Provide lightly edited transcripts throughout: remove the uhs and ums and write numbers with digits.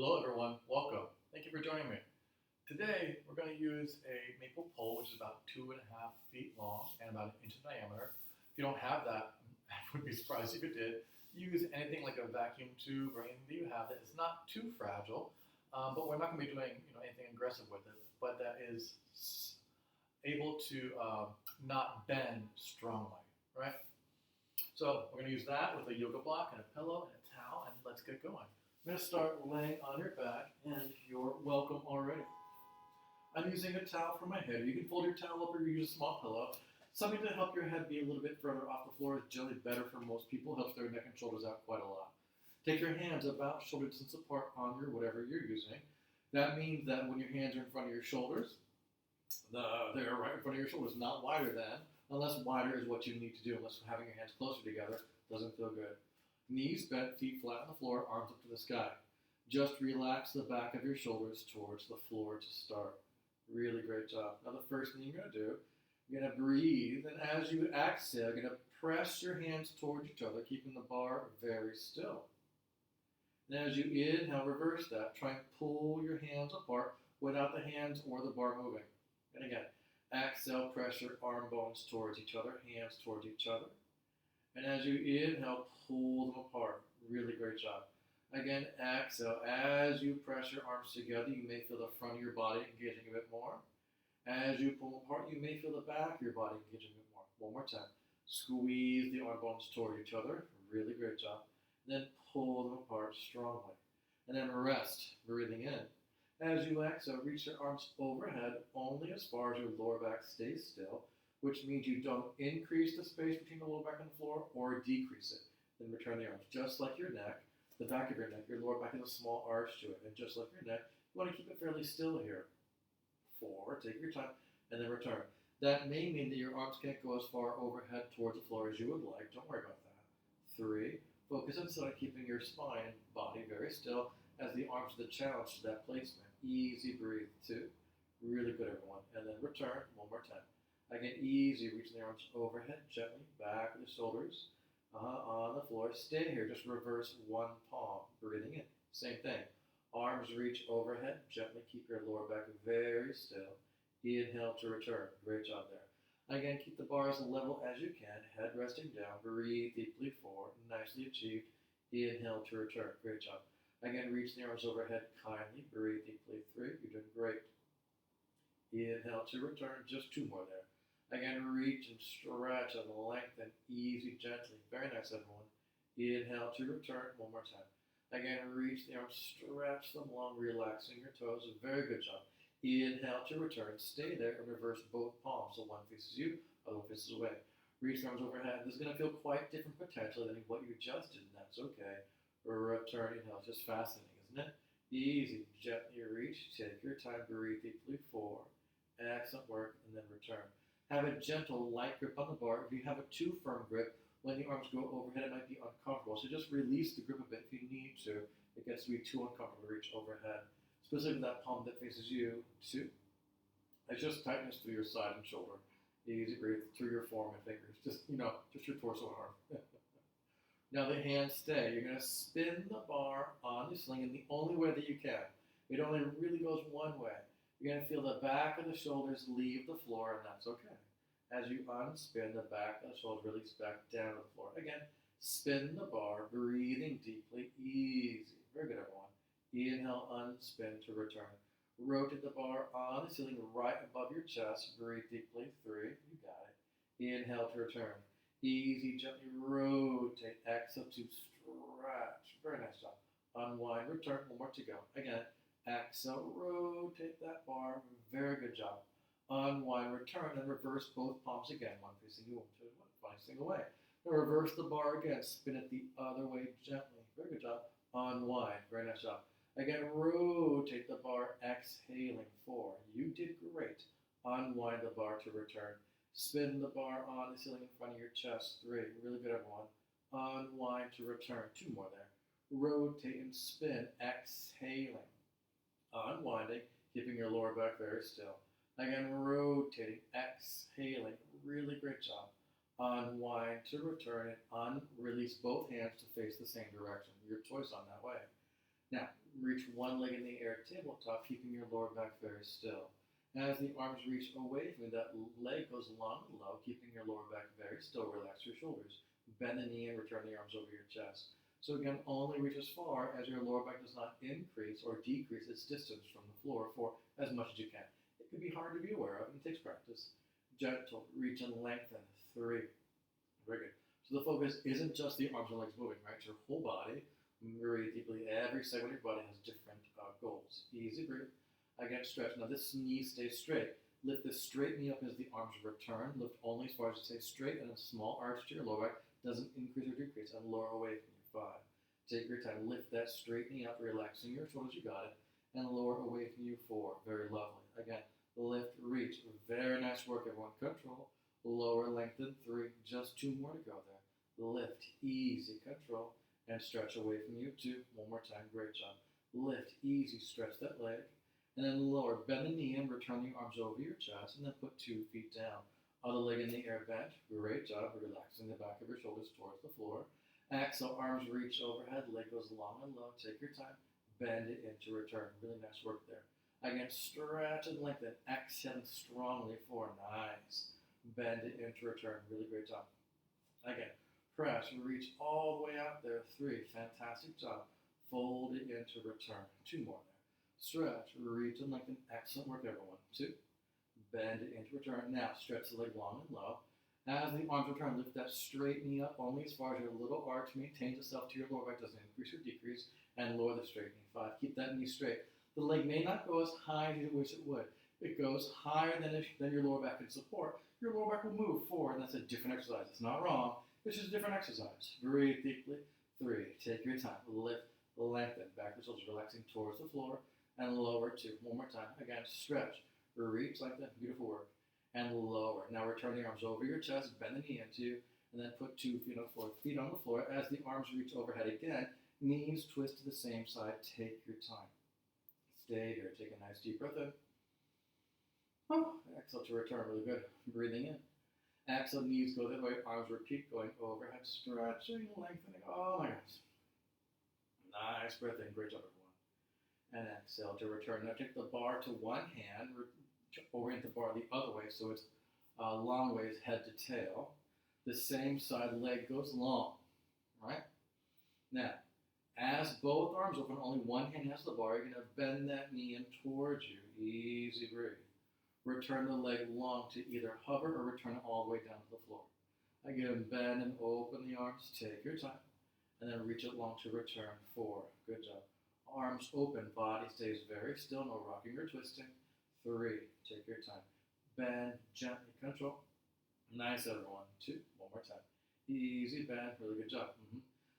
Hello everyone, welcome. Thank you for joining me. Today we're going to use a maple pole which is about 2.5 feet long and about an inch in diameter. If you don't have that, I would be surprised if you did. Use anything like a vacuum tube or anything that you have that is not too fragile, but we're not going to be doing anything aggressive with it, but that is able to not bend strongly, right? So we're going to use that with a yoga block and a pillow and a towel, and let's get going. I'm going to start laying on your back, and you're welcome already. I'm using a towel for my head. You can fold your towel up or use a small pillow. Something to help your head be a little bit further off the floor is generally better for most people. Helps their neck and shoulders out quite a lot. Take your hands about shoulder distance apart on your whatever you're using. That means that when your hands are in front of your shoulders, they're right in front of your shoulders, not wider than, unless wider is what you need to do, unless having your hands closer together doesn't feel good. Knees bent, feet flat on the floor, arms up to the sky. Just relax the back of your shoulders towards the floor to start. Really great job. Now the first thing you're going to do, you're going to breathe, and as you exhale, you're going to press your hands towards each other, keeping the bar very still. And as you inhale, reverse that. Try and pull your hands apart without the hands or the bar moving. And again, exhale, press your arm bones towards each other, hands towards each other. And as you inhale, pull them apart. Really great job. Again, exhale. As you press your arms together, you may feel the front of your body engaging a bit more. As you pull them apart, you may feel the back of your body engaging a bit more. One more time. Squeeze the arm bones toward each other. Really great job. Then pull them apart strongly. And then rest, breathing in. As you exhale, reach your arms overhead only as far as your lower back stays still, which means you don't increase the space between the lower back and the floor or decrease it. Then return the arms. Just like your neck, the back of your neck, your lower back has a small arch to it. And just like your neck, you want to keep it fairly still here. 4, take your time, and then return. That may mean that your arms can't go as far overhead towards the floor as you would like. Don't worry about that. 3, focus instead on keeping your spine and body very still as the arms are the challenge to that placement. Easy breathe. 2, really good everyone. And then return one more time. Again, easy, reaching the arms overhead, gently, back with the shoulders, on the floor. Stay here, just reverse one palm, breathing in. Same thing. Arms reach overhead, gently keep your lower back very still. Inhale to return. Great job there. Again, keep the bar as level as you can, head resting down, breathe deeply forward, nicely achieved. Inhale to return. Great job. Again, reach the arms overhead kindly, breathe deeply. 3, you're doing great. Inhale to return, just 2 more there. Again, reach and stretch and lengthen, easy, gently. Very nice, everyone. Inhale to return, one more time. Again, reach the arms, stretch them long, relaxing your toes. Very good job. Inhale to return, stay there, and reverse both palms. So one faces you, other one faces away. Reach the arms overhead. This is going to feel quite different potentially than what you just did, and that's okay. Return, inhale, just fascinating, isn't it? Easy, gently reach, take your time, breathe deeply. 4, excellent work, and then return. Have a gentle, light grip on the bar. If you have a too firm grip, when the arms go overhead, it might be uncomfortable. So just release the grip a bit if you need to. It gets to be too uncomfortable to reach overhead. Specifically that palm that faces you. 2. It's just tightness through your side and shoulder. Easy breathe through your forearm and fingers. Just your torso and arm. Now the hands stay. You're going to spin the bar on the sling in the only way that you can. It only really goes one way. You're going to feel the back of the shoulders leave the floor, and that's okay. As you unspin, the back of the shoulders release back down to the floor. Again, spin the bar, breathing deeply, easy. Very good, everyone. Inhale, unspin to return. Rotate the bar on the ceiling right above your chest. Breathe deeply. 3, you got it. Inhale to return. Easy, gently rotate. Exhale to stretch. Very nice job. Unwind, return. One more to go. Again. Exhale, rotate that bar. Very good job. Unwind, return, and reverse both palms again. One facing you, one facing away. Now reverse the bar again. Spin it the other way gently. Very good job. Unwind. Very nice job. Again, rotate the bar. Exhaling. 4. You did great. Unwind the bar to return. Spin the bar on the ceiling in front of your chest. 3. Really good, everyone. Unwind to return. 2 more there. Rotate and spin. Exhaling. Unwinding, keeping your lower back very still. Again, rotating, exhaling. Really great job. Unwind to return and unrelease both hands to face the same direction. Your choice on that way. Now, reach one leg in the air, tabletop, keeping your lower back very still. As the arms reach away from you, that leg goes long and low, keeping your lower back very still. Relax your shoulders. Bend the knee and return the arms over your chest. So again, only reach as far as your lower back does not increase or decrease its distance from the floor for as much as you can. It can be hard to be aware of, and it takes practice. Gentle, reach and lengthen. 3. Very good. So the focus isn't just the arms and legs moving, right? It's your whole body. Breathe deeply. Every segment of your body has different goals. Easy breathe. Again, stretch. Now this knee stays straight. Lift this straight knee up as the arms return. Lift only as far as it stays straight, and a small arch to your lower back. Doesn't increase or decrease, and lower away from you. 5. Take your time. Lift that straight knee up, relaxing your shoulders. You got it. And lower away from you. 4. Very lovely. Again, lift, reach. Very nice work, everyone. Control. Lower, lengthen. 3. Just 2 more to go there. Lift, easy, control, and stretch away from you. 2. One more time. Great job. Lift, easy, stretch that leg. And then lower, bend the knee and return the arms over your chest, and then put 2 feet down. Other leg in the air, bent. Great job. Relaxing the back of your shoulders towards the floor. Exhale, arms reach overhead, leg goes long and low. Take your time. Bend it into return. Really nice work there. Again, stretch and lengthen. Exhale strongly. 4. Nice. Bend it into return. Really great job. Again, press, reach all the way out there. 3. Fantastic job. Fold it into return. 2 more there. Stretch, reach and lengthen. Excellent work, everyone. 2. Bend it into return. Now, stretch the leg long and low. As the arms return, lift that straight knee up only as far as your little arch maintains itself to your lower back, doesn't increase or decrease, and lower the straight knee. 5. Keep that knee straight. The leg may not go as high as you wish it would. It goes higher than your lower back can support. Your lower back will move forward, and that's a different exercise. It's not wrong. It's just a different exercise. Breathe deeply. 3. Take your time. Lift, lengthen. Back the shoulders, relaxing towards the floor, and lower 2. One more time. Again, stretch. Reach like that. Beautiful work. And lower. Now return the arms over your chest, bend the knee into you, and then put 2 feet on the floor. Feet on the floor as the arms reach overhead again. Knees twist to the same side. Take your time. Stay here. Take a nice deep breath in. Oh, exhale to return. Really good. Breathing in. Exhale, knees go that way. Arms repeat, going overhead, stretching, lengthening. Oh my gosh. Nice breath in. Great job, everyone. And exhale to return. Now take the bar to one hand. Orient the bar the other way, so it's long ways head to tail. The same side leg goes long, right? Now, as both arms open, only one hand has the bar. You're going to bend that knee in towards you. Easy breathe. Return the leg long to either hover or return it all the way down to the floor. Again, bend and open the arms. Take your time. And then reach it long to return. 4. Good job. Arms open. Body stays very still. No rocking or twisting. 3. Take your time. Bend, gently control. Nice, everyone. 2. One more time. Easy bend. Really good job.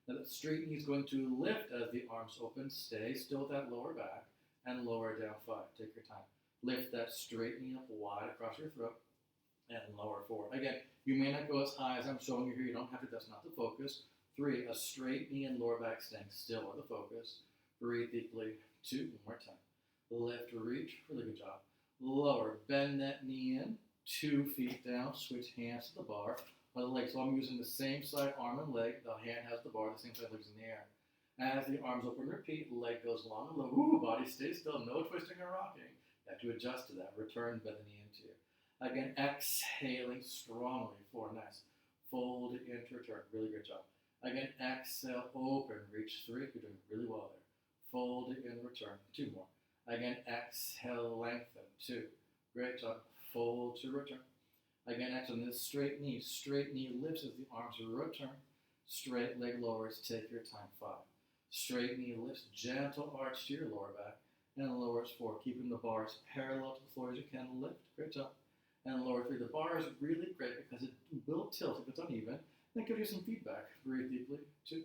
Now that straight knee is going to lift as the arms open. Stay still with that lower back and lower down. 5. Take your time. Lift that straight knee up wide across your throat and lower 4. Again, you may not go as high as I'm showing you here. You don't have to. That's not the focus. 3. A straight knee and lower back staying still are the focus. Breathe deeply. 2. One more time. Lift, reach. Really good job. Lower, bend that knee in, 2 feet down, switch hands to the bar, other leg. So I'm using the same side arm and leg, the hand has the bar, the same side leg's in the air. As the arms open, repeat, leg goes long and low, body stays still, no twisting or rocking. You have to adjust to that, return, bend the knee into you. Again, exhaling strongly, 4, nice. Fold it into return, really good job. Again, exhale, open, reach 3, you're doing really well there. Fold it in, return, 2 more. Again, exhale, lengthen. 2. Great job. Fold to return. Again, exhale. This straight knee lifts as the arms return. Straight leg lowers. Take your time. 5. Straight knee lifts. Gentle arch to your lower back. And lowers 4. Keeping the bars parallel to the floor as you can. Lift. Great job. And lower 3. The bar is really great because it will tilt if it's uneven. And it gives you some feedback. Breathe deeply. 2.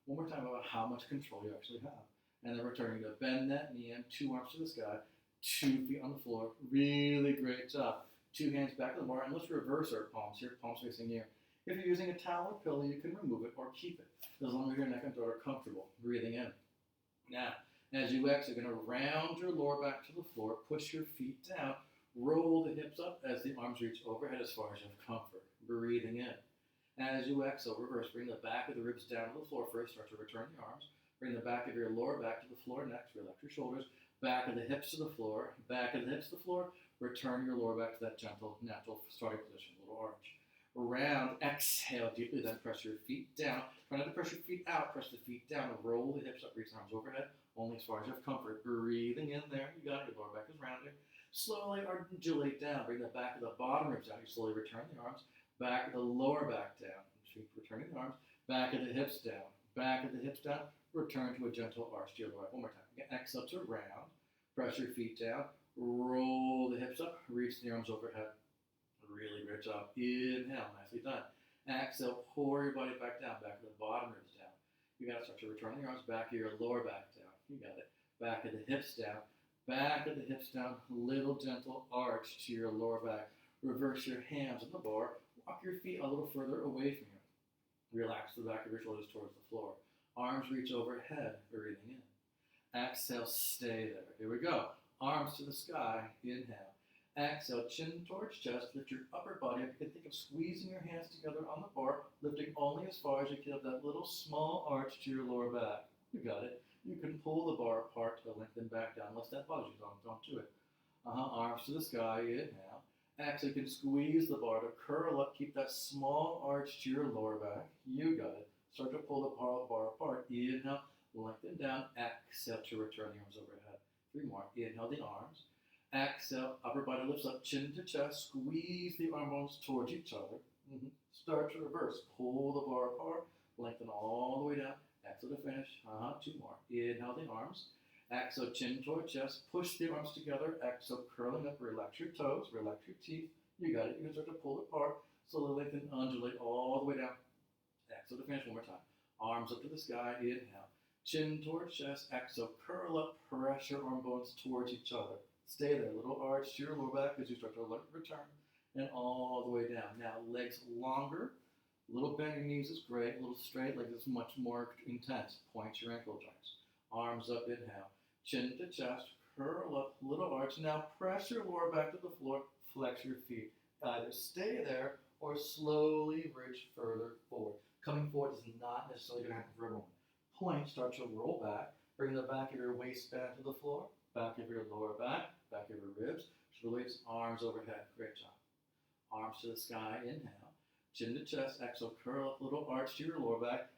One more time about how much control you actually have. And then returning to bend that knee in, 2 arms to the sky, 2 feet on the floor. Really great job. 2 hands back to the bar, and let's reverse our palms here, palms facing you. If you're using a towel or pillow, you can remove it or keep it, as long as your neck and throat are comfortable. Breathing in. Now, as you exhale, you're going to round your lower back to the floor, push your feet down, roll the hips up as the arms reach overhead as far as you have comfort. Breathing in. As you exhale, reverse, bring the back of the ribs down to the floor first, start to return the arms. Bring the back of your lower back to the floor next. Relax your shoulders. Back of the hips to the floor. Back of the hips to the floor. Return your lower back to that gentle, natural starting position. Little arch. Round. Exhale deeply. Then press your feet down. Try not to press your feet out. Press the feet down. Roll the hips up. Reach the arms overhead. Only as far as you have comfort. Breathing in there. You got it. Your lower back is rounded. Slowly undulate down. Bring the back of the bottom ribs down. You slowly return the arms. Back of the lower back down. Returning the arms. Back of the hips down. Back of the hips down. Return to a gentle arch to your lower back. One more time. Again, exhale to round. Press your feet down. Roll the hips up. Reach the arms overhead. Really great job. Inhale. Nicely done. Exhale. Pour your body back down. Back of the bottom ribs down. You got to start to return the arms. Back of your lower back down. You got it. Back of the hips down. Back of the hips down. Little gentle arch to your lower back. Reverse your hands on the bar. Walk your feet a little further away from you. Relax the back of your shoulders towards the floor. Arms reach overhead, breathing in. Exhale, stay there. Here we go. Arms to the sky, inhale. Exhale, chin towards chest. Lift your upper body up. You can think of squeezing your hands together on the bar, lifting only as far as you can have that little small arch to your lower back. You got it. You can pull the bar apart to lengthen back down. Unless that bothers you, don't do it. Arms to the sky, inhale. Exhale, you can squeeze the bar to curl up. Keep that small arch to your lower back. You got it. Start to pull the bar apart. Inhale, lengthen down. Exhale to return the arms overhead. 3 more. Inhale the arms. Exhale, upper body lifts up, chin to chest. Squeeze the arm bones towards each other. Start to reverse. Pull the bar apart. Lengthen all the way down. Exhale to finish. 2 more. Inhale the arms. Exhale, chin toward chest. Push the arms together. Exhale, curling up. Relax your toes. Relax your teeth. You got it. You can start to pull it apart. Slowly lengthen, undulate all the way down. Exhale to finish. One more time. Arms up to the sky. Inhale. Chin towards chest. Exhale, curl up. Pressure arm bones towards each other. Stay there. Little arch to your lower back as you start to return. And all the way down. Now, legs longer. A little bend your knees is great. A little straight legs is much more intense. Point your ankle joints. Arms up. Inhale. Chin to chest, curl up, little arch. Now press your lower back to the floor, flex your feet. Either stay there or slowly reach further forward. Coming forward is not necessarily going to happen for everyone. Point, start to roll back. Bring the back of your waistband to the floor, back of your lower back of your ribs. Release, arms overhead. Great job. Arms to the sky, inhale. Chin to chest, exhale, curl up, little arch to your lower back.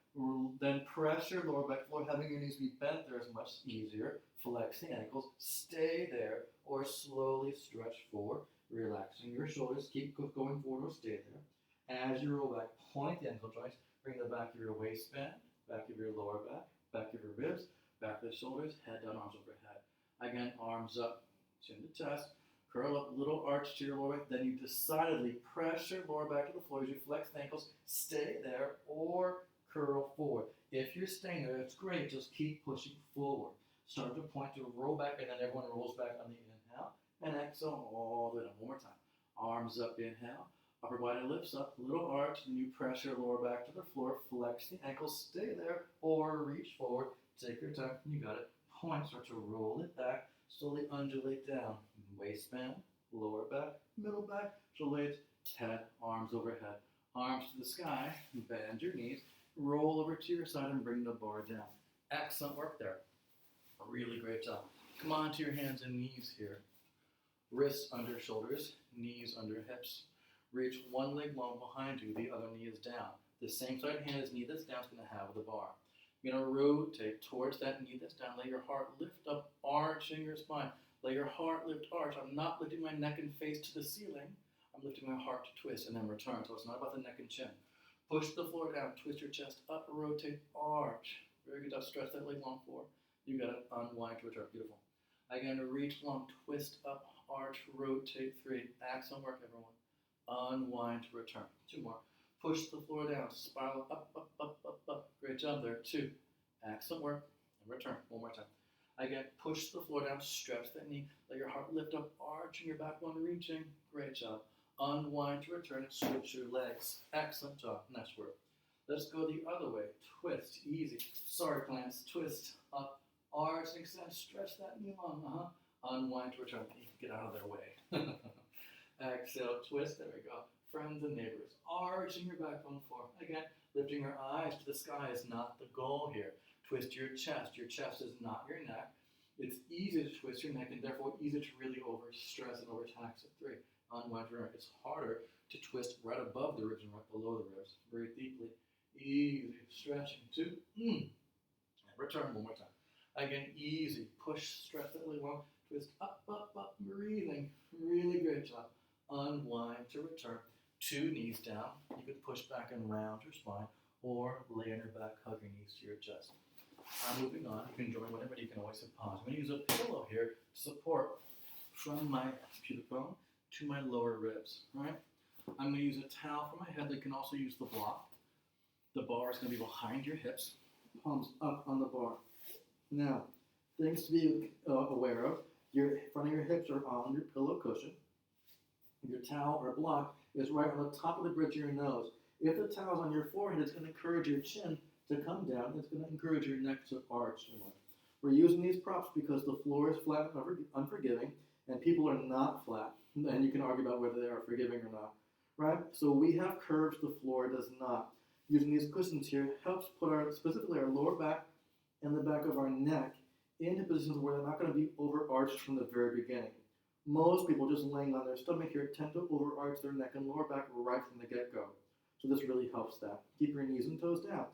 Then press your lower back floor, having your knees be bent there is much easier. Flex the ankles, stay there, or slowly stretch forward, relaxing your shoulders. Keep going forward or stay there. As you roll back, point the ankle joints, bring the back of your waistband, back of your lower back of your ribs, back of the shoulders, head down, arms overhead. Again, arms up, chin to chest, curl up, little arch to your lower back. Then you decidedly press your lower back to the floor as you flex the ankles, stay there, or curl forward. If you're staying there, it's great. Just keep pushing forward. Start to point to roll back, and then everyone rolls back on the inhale. And exhale all the way down. One more time. Arms up, inhale. Upper body lifts up, little arch. Then you press your lower back to the floor. Flex the ankles, stay there, or reach forward. Take your time. You got it. Point. Start to roll it back. Slowly undulate down. Waistband, lower back, middle back, shoulders, head, arms overhead. Arms to the sky. Bend your knees. Roll over to your side and bring the bar down. Excellent work there. A really great job. Come on to your hands and knees here. Wrists under shoulders, knees under hips. Reach one leg long behind you, the other knee is down. The same side hand as knee that's down is going to have the bar. You're going to rotate towards that knee that's down. Let your heart lift up, arching your spine. Let your heart lift, arch. I'm not lifting my neck and face to the ceiling. I'm lifting my heart to twist and then return. So it's not about the neck and chin. Push the floor down, twist your chest up, rotate, arch. Very good job. Stretch that leg long forward. You got it. Unwind to return. Beautiful. Again, reach long, twist up, arch, rotate. 3. Excellent work, everyone. Unwind to return. 2 more. Push the floor down, spiral up, up, up, up, up. Great job there. 2. Excellent work. And return. One more time. Again, push the floor down, stretch that knee. Let your heart lift up, arching your back one, reaching. Great job. Unwind to return and switch your legs. Excellent job. Nice work. Let's go the other way. Twist. Easy. Sorry, plants. Twist. Up. Arch. Extend. Stretch that knee long. Unwind to return. Get out of their way. Exhale. Twist. There we go. Friends and neighbors. Arching your backbone forward. Again, lifting your eyes to the sky is not the goal here. twist your chest. Your chest is not your neck. It's easy to twist your neck and therefore easy to really overstress and overtax at 3. Unwind to remember. It's harder to twist right above the ribs and right below the ribs. Breathe deeply. Easy. Stretching. 2. And return one more time. Again, easy. Push, stretch that really long. Twist up, up, up. Breathing. Really great job. Unwind to return. 2 knees down. You could push back and round your spine or lay on your back, hug your knees to your chest. I'm moving on. You can join whenever. You can always hit pause. I'm going to use a pillow here to support from my pubic bone to my lower ribs. All right? I'm going to use a towel for my head. You can also use the block. The bar is going to be behind your hips, palms up on the bar. Now, things to be aware of. Your front of your hips are on your pillow cushion. Your towel or block is right on the top of the bridge of your nose. If the towel is on your forehead, it's going to encourage your chin to come down. It's going to encourage your neck to arch. We're using these props because the floor is flat and unforgiving, and people are not flat. And you can argue about whether they are forgiving or not, right? So we have curves, the floor does not. Using these cushions here helps put specifically our lower back and the back of our neck into positions where they're not going to be overarched from the very beginning. Most people just laying on their stomach here tend to overarch their neck and lower back right from the get-go. So this really helps that. Keep your knees and toes down.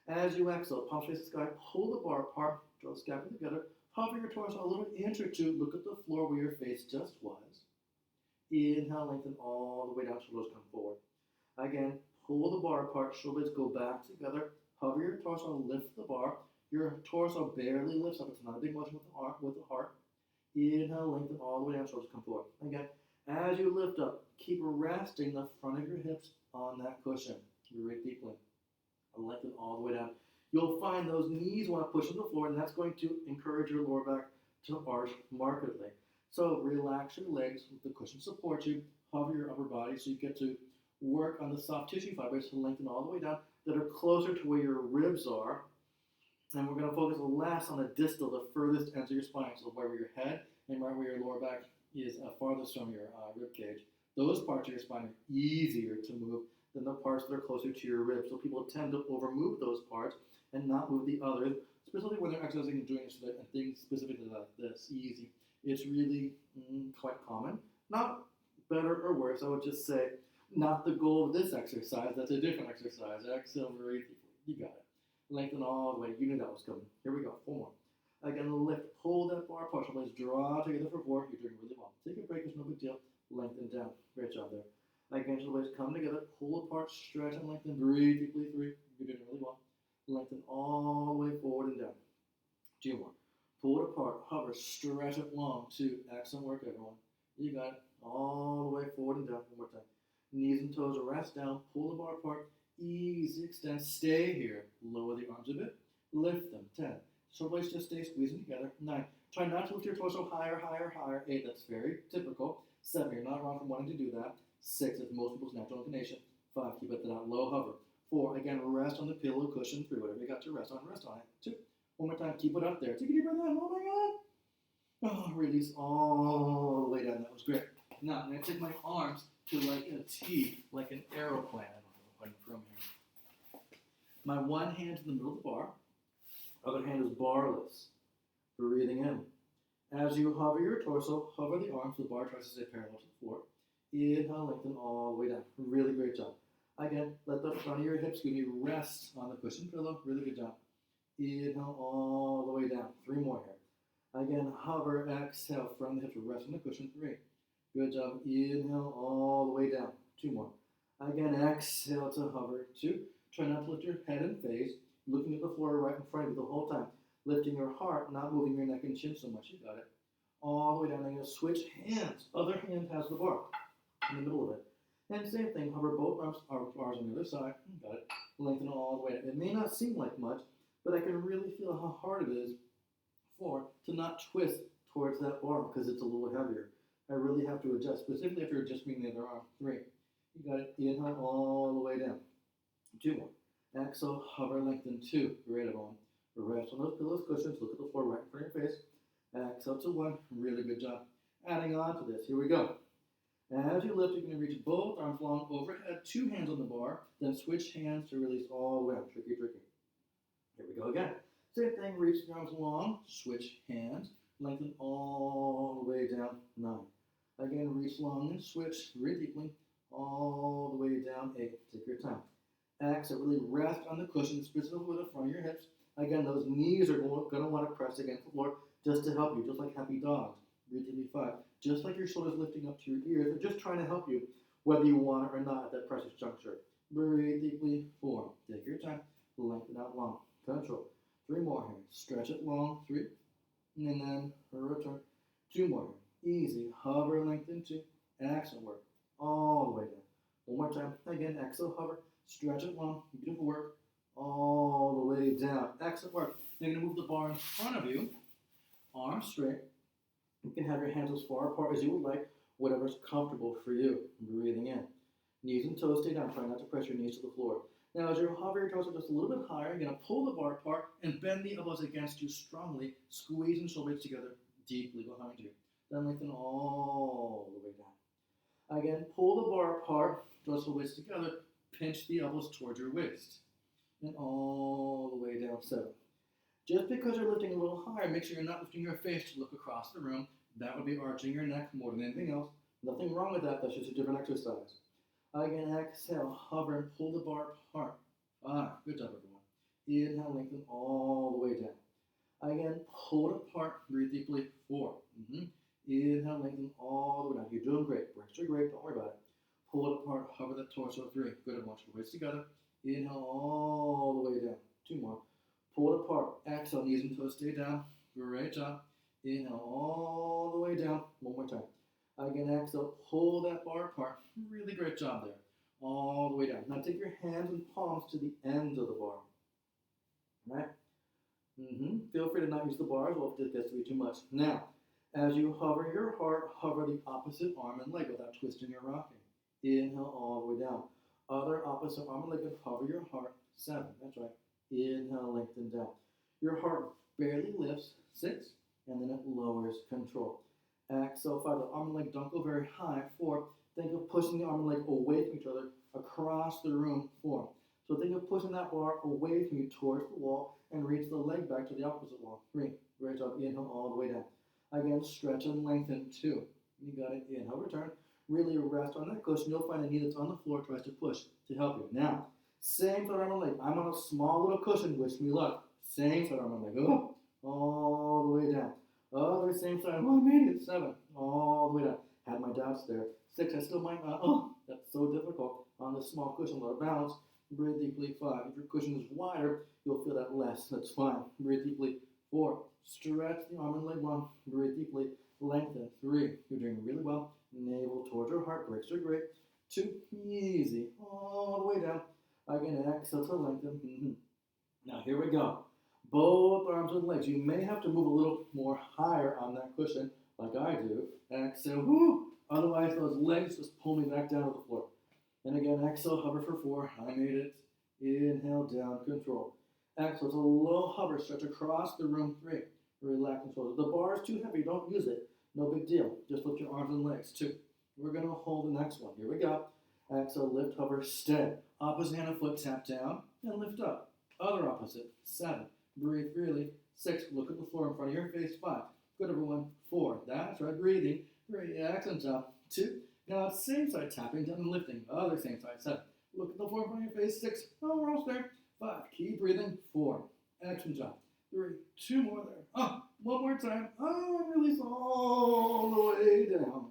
As you exhale, palms face the sky, pull the bar apart, draw the scapula together, hover your torso a little inch or 2, look at the floor where your face just was. Inhale, lengthen all the way down, shoulders come forward. Again, pull the bar apart, shoulders go back together, hover your torso, lift the bar. Your torso barely lifts up, it's not a big motion with the heart. Inhale, lengthen all the way down, shoulders come forward. Again, as you lift up, keep resting the front of your hips on that cushion. Breathe deeply. Lengthen all the way down. You'll find those knees want to push on the floor, and that's going to encourage your lower back to arch markedly. So relax your legs, let the cushion support you, hover your upper body so you get to work on the soft tissue fibers to lengthen all the way down that are closer to where your ribs are. And we're going to focus last on the distal, the furthest ends of your spine, so where your head and right where your lower back is farthest from your rib cage. Those parts of your spine are easier to move than the parts that are closer to your ribs. So people tend to overmove those parts and not move the others, especially when they're exercising and doing things specifically like this. Easy. It's really quite common. Not better or worse. I would just say not the goal of this exercise. That's a different exercise. Exhale, breathe. You got it. Lengthen all the way. You knew that was coming. Here we go. 4 more. Again, lift. Pull that bar apart. Let's draw together for 4. You're doing really well. Take a break. It's no big deal. Lengthen down. Great job there. Again, shoulders come together, pull apart, stretch and lengthen, breathe deeply, 3. You're doing really well. Lengthen all the way forward and down. 2 more. Pull it apart, hover, stretch it long. 2. Excellent work, everyone. You got it. All the way forward and down. 1 more time. Knees and toes rest down, pull the bar apart, easy extend, stay here. Lower the arms a bit, lift them. 10. Shoulders just stay squeezing together. 9. Try not to lift your torso higher, higher, higher. 8. That's very typical. 7. You're not wrong from wanting to do that. 6 is most people's natural inclination. 5, keep it down low, hover. 4, again, rest on the pillow, cushion. 3, whatever you got to rest on it. 2, 1 more time, keep it up there. Take a deep breath in, oh my God. Oh, release all the way down, that was great. Now, I'm going to take my arms to like a T, like an aeroplane. I don't know if I'm from here. My one hand's in the middle of the bar, other hand is barless. Breathing in. As you hover your torso, hover the arms, the bar tries to stay parallel to the floor. Inhale, lengthen all the way down. Really great job. Again, let the front of your hips give you rest on the cushion pillow. Really good job. Inhale all the way down. 3 more here. Again, hover, exhale, front of the hips, rest on the cushion. 3. Good job. Inhale all the way down. 2 more. Again, exhale to hover. 2. Try not to lift your head and face, looking at the floor right in front of you the whole time. Lifting your heart, not moving your neck and chin so much. You got it. All the way down. I'm going to switch hands. Other hand has the bar in the middle of it. And same thing, hover both arms on the other side. Got it. Lengthen all the way. It may not seem like much, but I can really feel how hard it is to not twist towards that bar because it's a little heavier. I really have to adjust, specifically if you're adjusting the other arm. 3. You got it. Inhale all the way down. 2 more. Exhale, hover, lengthen. 2. Great, everyone. Rest on those pillows, cushions. Look at the floor right in front of your face. Exhale to 1. Really good job. Adding on to this. Here we go. As you lift, you're going to reach both arms long overhead, 2 hands on the bar, then switch hands to release all the way up. Tricky, tricky. Here we go again. Same thing, reach the arms long, switch hands, lengthen all the way down, 9. Again, reach long and switch, breathe deeply, all the way down, 8. Take your time. Exhale, really rest on the cushion, spread over the front of your hips. Again, those knees are going to want to press against the floor just to help you, just like happy dogs. Breathe deeply, 5. Just like your shoulders lifting up to your ears, they're just trying to help you, whether you want it or not at that precious juncture. Breathe deeply, 4. Take your time, lengthen out long, control. 3 more here, stretch it long, 3, and then return. 2 more here, easy, hover, lengthen, 2, excellent work, all the way down. 1 more time, again, exhale, hover, stretch it long, beautiful work, all the way down, excellent work. Now you're going to move the bar in front of you, arms straight. You can have your hands as far apart as you would like, whatever's comfortable for you. Breathing in. Knees and toes stay down, try not to press your knees to the floor. Now as you hover your toes are just a little bit higher, you're going to pull the bar apart and bend the elbows against you strongly, squeezing shoulders together deeply behind you. Then lengthen all the way down. Again, pull the bar apart, draw the waist together, pinch the elbows towards your waist. And all the way down, 7. Just because you're lifting a little higher, make sure you're not lifting your face to look across the room. That would be arching your neck more than anything else. Nothing wrong with that, that's just a different exercise. Again, exhale, hover and pull the bar apart. 5, good job everyone. Inhale, lengthen all the way down. Again, pull it apart, breathe deeply, 4. Inhale, lengthen all the way down. You're doing great, breaks are great, don't worry about it. Pull it apart, hover the torso, 3. Good, everyone, weights together. Inhale all the way down. 2 more. Pull it apart. Exhale, knees and toes stay down. Great job. Inhale all the way down. 1 more time. Again, exhale, pull that bar apart. Really great job there. All the way down. Now take your hands and palms to the ends of the bar. Right? Feel free to not use the bars well if this gets to be too much. Now, as you hover your heart, hover the opposite arm and leg without twisting or rocking. Inhale all the way down. Other opposite arm and leg and hover your heart. 7. That's right. Inhale, lengthen down. Your heart barely lifts. 6. And then it lowers, control. Exhale, 5. The arm and leg don't go very high. 4. Think of pushing the arm and leg away from each other across the room. 4. So think of pushing that bar away from you towards the wall and reach the leg back to the opposite wall. 3. Great job. Inhale all the way down. Again, stretch and lengthen. 2. You got it. Inhale, return. Really rest on that cushion. You'll find the knee that's on the floor tries to push to help you. Now, same side arm and leg. I'm on a small little cushion. Wish me luck. Same side arm and leg. Oh, all the way down. Other same side. Oh, I made it. 7. All the way down. Had my doubts there. 6. I still might not. Oh, that's so difficult on this small cushion. A lot of balance. Breathe deeply. 5. If your cushion is wider, you'll feel that less. That's fine. Breathe deeply. 4. Stretch the arm and leg long. Breathe deeply. Lengthen. 3. You're doing really well. Navel towards your heart. Breaks are great. 2. Easy. All the way down. Again, exhale to lengthen. Now here we go. Both arms and legs. You may have to move a little more higher on that cushion, like I do. Exhale. Woo! Otherwise, those legs just pull me back down to the floor. And again, exhale, hover for 4. I made it. Inhale, down, control. Exhale, to low hover, stretch across the room. 3. Relax and shoulders. The bar is too heavy. Don't use it. No big deal. Just lift your arms and legs. 2. We're going to hold the next one. Here we go. Exhale, lift, hover, stay. Opposite hand and foot, tap down, and lift up. Other opposite. 7. Breathe freely. 6. Look at the floor in front of your face. 5. Good, everyone. 4. That's right. Breathing. 3. Excellent job. 2. Now, same side, tapping down and lifting. Other same side. 7. Look at the floor in front of your face. 6. Oh, we're almost there. 5. Keep breathing. 4. Excellent job. 3. 2 more there. Oh, 1 more time. Oh, release all the way down.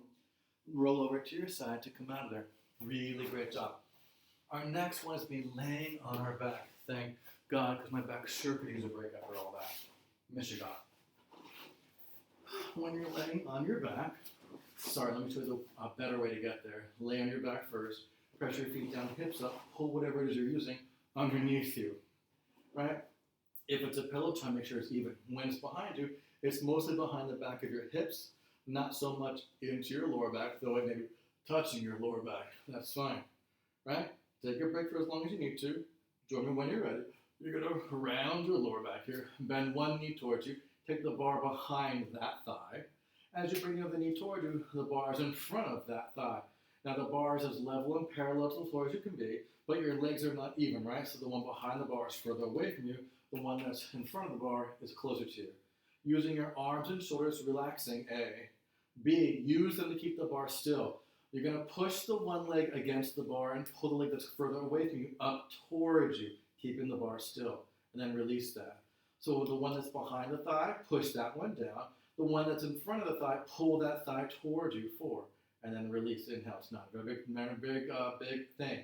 Roll over to your side to come out of there. Really great job. Our next one is me laying on our back. Thank God, because my back sure could use a break after all that. Michigan. When you're laying on your back, let me show you a better way to get there. Lay on your back first. Press your feet down, hips up. Pull whatever it is you're using underneath you. Right? If it's a pillow, try to make sure it's even. When it's behind you, it's mostly behind the back of your hips, not so much into your lower back, though it may be touching your lower back. That's fine. Right? Take a break for as long as you need to. Join me when you're ready. You're going to round your lower back here. Bend one knee towards you. Take the bar behind that thigh. As you bring the other knee toward you, the bar is in front of that thigh. Now the bar is as level and parallel to the floor as you can be, but your legs are not even, right? So the one behind the bar is further away from you. The one that's in front of the bar is closer to you. Using your arms and shoulders, relaxing, A. B, use them to keep the bar still. You're going to push the one leg against the bar and pull the leg that's further away from you up towards you, keeping the bar still, and then release that. So the one that's behind the thigh, push that one down. The one that's in front of the thigh, pull that thigh towards you, 4, and then release. Inhale, it's not a big thing.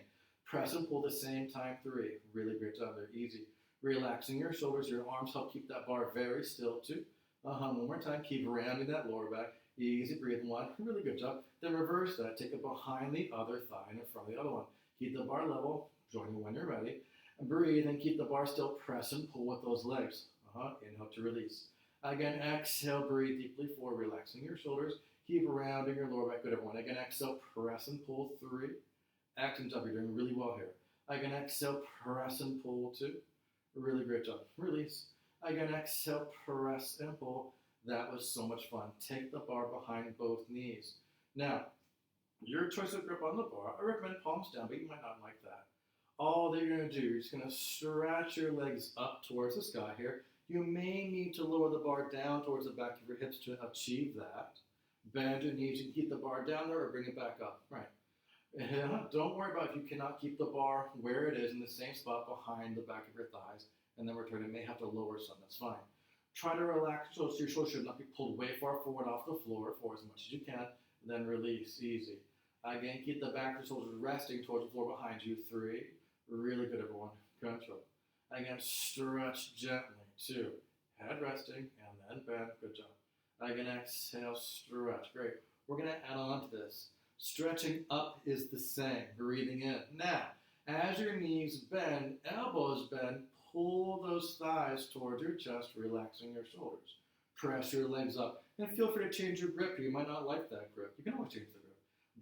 Press and pull the same time, 3. Really great job there, easy. Relaxing your shoulders, your arms help keep that bar very still, 2. One more time, keep rounding that lower back. Easy, breathe, 1, really good job. Then reverse that, take it behind the other thigh and in front of the other one. Keep the bar level, join me when you're ready. And breathe and keep the bar still, press and pull with those legs. Inhale to release. Again, exhale, breathe deeply, 4, relaxing your shoulders. Keep rounding your lower back, good everyone. Again, exhale, press and pull, 3. Excellent job, you're doing really well here. Again, exhale, press and pull, 2. Really great job. Release. Again, exhale, press and pull. That was so much fun. Take the bar behind both knees. Now, your choice of grip on the bar, I recommend palms down, but you might not like that. All that you're going to do, you're just going to stretch your legs up towards the sky here. You may need to lower the bar down towards the back of your hips to achieve that. Bend your knees, you can keep the bar down there or bring it back up. Right. Don't worry about if you cannot keep the bar where it is in the same spot behind the back of your thighs, and then return. It may have to lower some, that's fine. Try to relax so your shoulders should not be pulled way far forward off the floor for as much as you can, and then release, easy. Again, keep the back of the shoulders resting towards the floor behind you, 3. Really good, everyone. Control. Again, stretch gently, 2. Head resting, and then bend, good job. Again, exhale, stretch, great. We're going to add on to this. Stretching up is the same, breathing in. Now, as your knees bend, elbows bend, pull those thighs towards your chest, relaxing your shoulders. Press your legs up, and feel free to change your grip. You might not like that grip. You can always change the grip.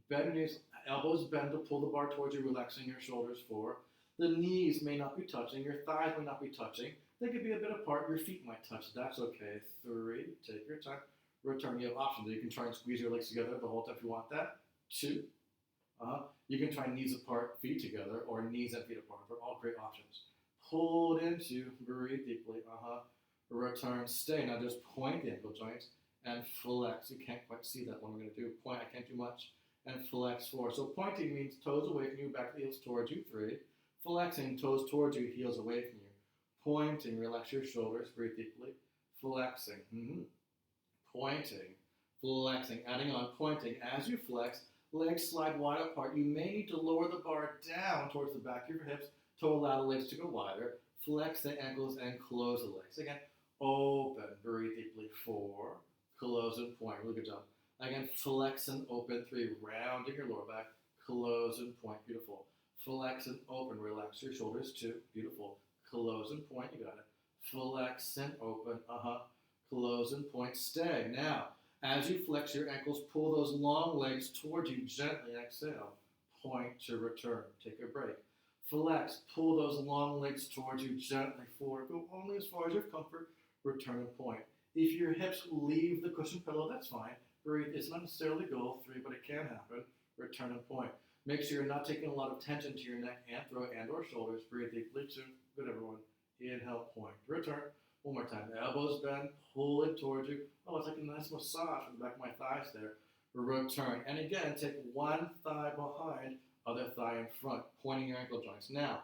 Bend your knees, elbows bend to pull the bar towards you, relaxing your shoulders, 4. The knees may not be touching, your thighs may not be touching. They could be a bit apart, your feet might touch. That's okay. 3, take your time. Return, you have options. You can try and squeeze your legs together the whole time if you want that. 2. You can try knees apart, feet together, or knees and feet apart. They're all great options. Hold into, breathe deeply, return, stay. Now just point the ankle joints and flex. You can't quite see that one we're going to do. Point, I can't do much. And flex, 4. So pointing means toes away from you, back of the heels towards you, 3. Flexing, toes towards you, heels away from you. Pointing, relax your shoulders, breathe deeply. Flexing, pointing, flexing, adding on, pointing. As you flex, legs slide wide apart. You may need to lower the bar down towards the back of your hips to allow the legs to go wider. Flex the ankles and close the legs. Again, open, breathe deeply, 4. Close and point, really good job. Again, flex and open, 3. Rounding your lower back, close and point, beautiful. Flex and open, relax your shoulders, 2. Beautiful. Close and point, you got it. Flex and open, close and point, stay. Now, as you flex your ankles, pull those long legs towards you, gently exhale. Point to return, take a break. Flex, pull those long legs towards you, gently forward. Go only as far as your comfort, return and point. If your hips leave the cushion pillow, that's fine. Breathe, it's not necessarily goal 3, but it can happen. Return and point. Make sure you're not taking a lot of tension to your neck and throat and or shoulders. Breathe deeply, 2. Good, everyone. Inhale, point. Return. One more time. Elbows bend, pull it towards you. Oh, it's like a nice massage on the back of my thighs there. Return. And again, take one thigh behind, other thigh in front, pointing your ankle joints. Now,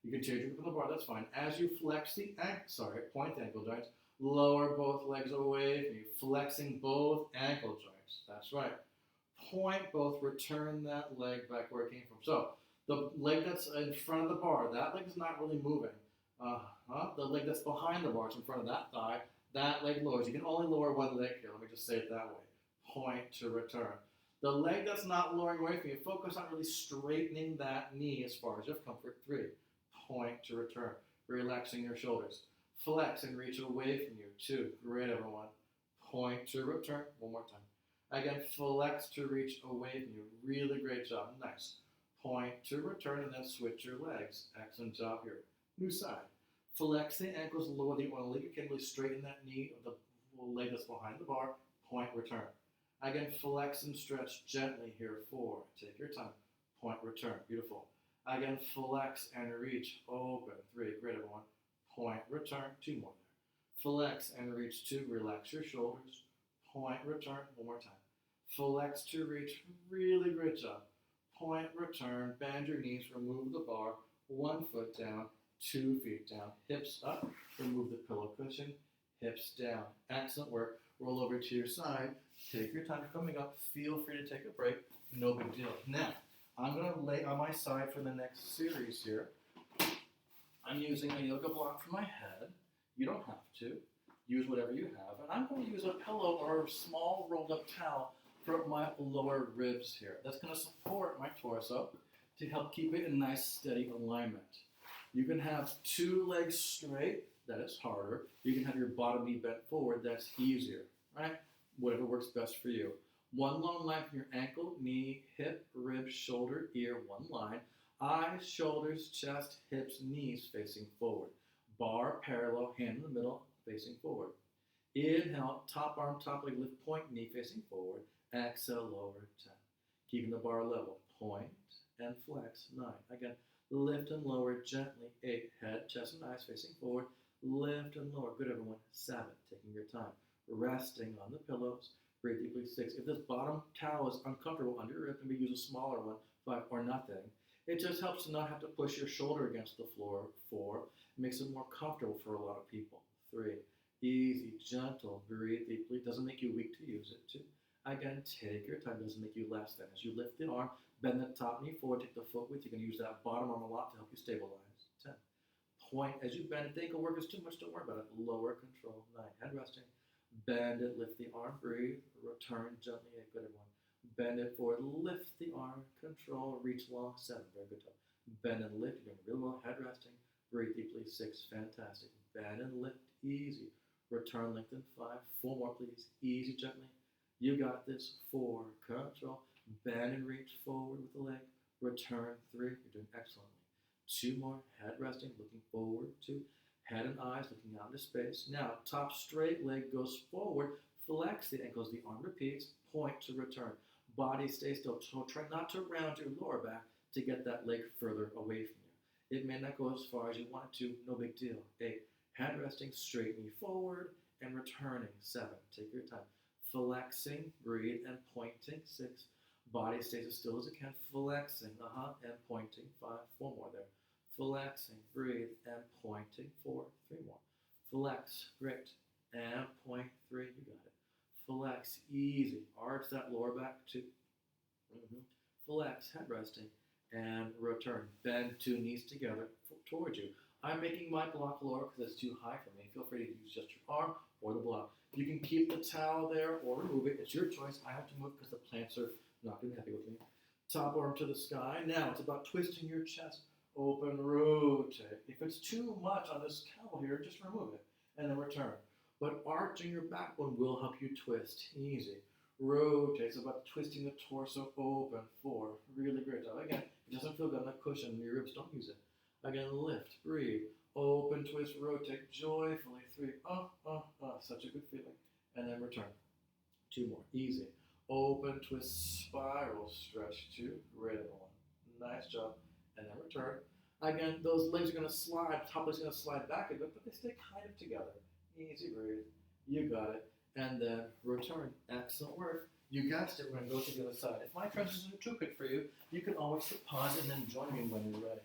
you can change it from the bar, that's fine. As you flex the point the ankle joints, lower both legs away from you, flexing both ankle joints. That's right. Point both, return that leg back where it came from. So, the leg that's in front of the bar, that leg is not really moving. The leg that's behind the bar is in front of that thigh. That leg lowers. You can only lower one leg here. Let me just say it that way. Point to return. The leg that's not lowering away from you, focus on really straightening that knee as far as you have comfort. 3. Point to return. Relaxing your shoulders. Flex and reach away from you. 2. Great, everyone. Point to return. One more time. Again, flex to reach away from you. Really great job. Nice. Point to return and then switch your legs. Excellent job here. New side. Flex the ankles, lower the one leg. You can really straighten that knee of the leg that's behind the bar. Point, return. Again, flex and stretch gently here. 4. Take your time. Point, return. Beautiful. Again, flex and reach. Open. 3. Great, everyone. point, return, 2 more there. Flex and reach 2, relax your shoulders, point, return, 1 more time. Flex to reach, really great job. Point, return, bend your knees, remove the bar, 1 foot down, 2 feet down, hips up, remove the pillow cushion, hips down. Excellent work. Roll over to your side, take your time coming up, feel free to take a break, no big deal. Now, I'm going to lay on my side for the next series here. I'm using a yoga block for my head. You don't have to. Use whatever you have. And I'm going to use a pillow or a small rolled up towel for my lower ribs here. That's going to support my torso to help keep it in nice steady alignment. You can have 2 legs straight, that is harder. You can have your bottom knee bent forward, that's easier, right? Whatever works best for you. 1 long line from your ankle, knee, hip, rib, shoulder, ear, 1 line. Eyes, shoulders, chest, hips, knees facing forward. Bar parallel, hand in the middle, facing forward. Inhale, top arm, top leg, lift, point, knee facing forward. Exhale, lower 10. Keeping the bar level. Point and flex, 9. Again, lift and lower gently, 8. Head, chest, and eyes facing forward. Lift and lower. Good, everyone. 7. Taking your time. Resting on the pillows. Breathe deeply, 6. If this bottom towel is uncomfortable under your rib, maybe use a smaller one, 5, or nothing. It just helps to not have to push your shoulder against the floor, 4. It makes it more comfortable for a lot of people, 3. Easy, gentle, breathe deeply. Doesn't make you weak to use it, 2. Again, take your time. Doesn't make you less than. As you lift the arm, bend the top knee forward, take the foot width. You can use that bottom arm a lot to help you stabilize, 10. Point as you bend it. The ankle work is too much, don't worry about it. Lower control, 9. Head resting. Bend it, lift the arm, breathe, return gently, 8. Good, everyone. Bend it forward, lift the arm, control, reach long, 7. Very good job. Bend and lift, you're doing really well. Head resting, breathe deeply, 6. Fantastic. Bend and lift, easy. Return, lengthen, 5. 4 more, please. Easy, gently. You got this. 4. Control. Bend and reach forward with the leg. Return, 3. You're doing excellently. 2 more. Head resting, looking forward. 2. Head and eyes looking out into space. Now, top straight leg goes forward. Flex the ankles. The arm repeats. Point to return. Body stays still. So try not to round your lower back to get that leg further away from you. It may not go as far as you want it to. No big deal. 8. Head resting, straight knee forward and returning. 7. Take your time. Flexing, breathe, and pointing. 6. Body stays as still as it can. Flexing, and pointing. 5. 4 more there. Flexing, breathe, and pointing. 4. 3 more. Flex, great, and point. 3. You got it. Flex, easy. Arch that lower back. 2. Flex, head resting, and return. Bend 2 knees together towards you. I'm making my block lower because it's too high for me. Feel free to use just your arm or the block. You can keep the towel there or remove it. It's your choice. I have to move because the plants are not going to be happy with me. Top arm to the sky. Now it's about twisting your chest. Open, rotate. If it's too much on this cowl here, just remove it and then return. But arching your backbone will help you twist. Easy. Rotate. It's about twisting the torso open. 4. Really great job. Again, it doesn't feel good on that cushion in your ribs. Don't use it. Again, lift, breathe, open, twist, rotate joyfully. 3. Such a good feeling. And then return. 2 more. Easy. Open, twist, spiral, stretch. 2. Great, everyone. Nice job. And then return. Again, those legs are going to slide. Top leg's going to slide back a bit, but they stay kind of together. Easy, breathe. You got it. And then return. Excellent work. You guessed it. We're going to go to the other side. If my transitions are too quick for you, you can always hit pause and then join me when you're ready.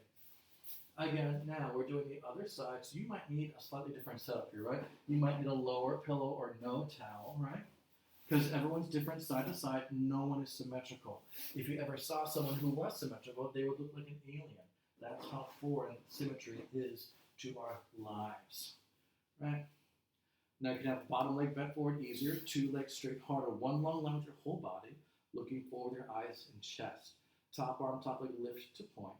Again, now we're doing the other side, so you might need a slightly different setup here, right? You might need a lower pillow or no towel, right? Because everyone's different side to side. No one is symmetrical. If you ever saw someone who was symmetrical, they would look like an alien. That's how foreign symmetry is to our lives, right? Now you can have bottom leg bent forward, easier. 2 legs straight, harder. 1 long line with your whole body, looking forward, your eyes and chest. Top arm, top leg lift to point.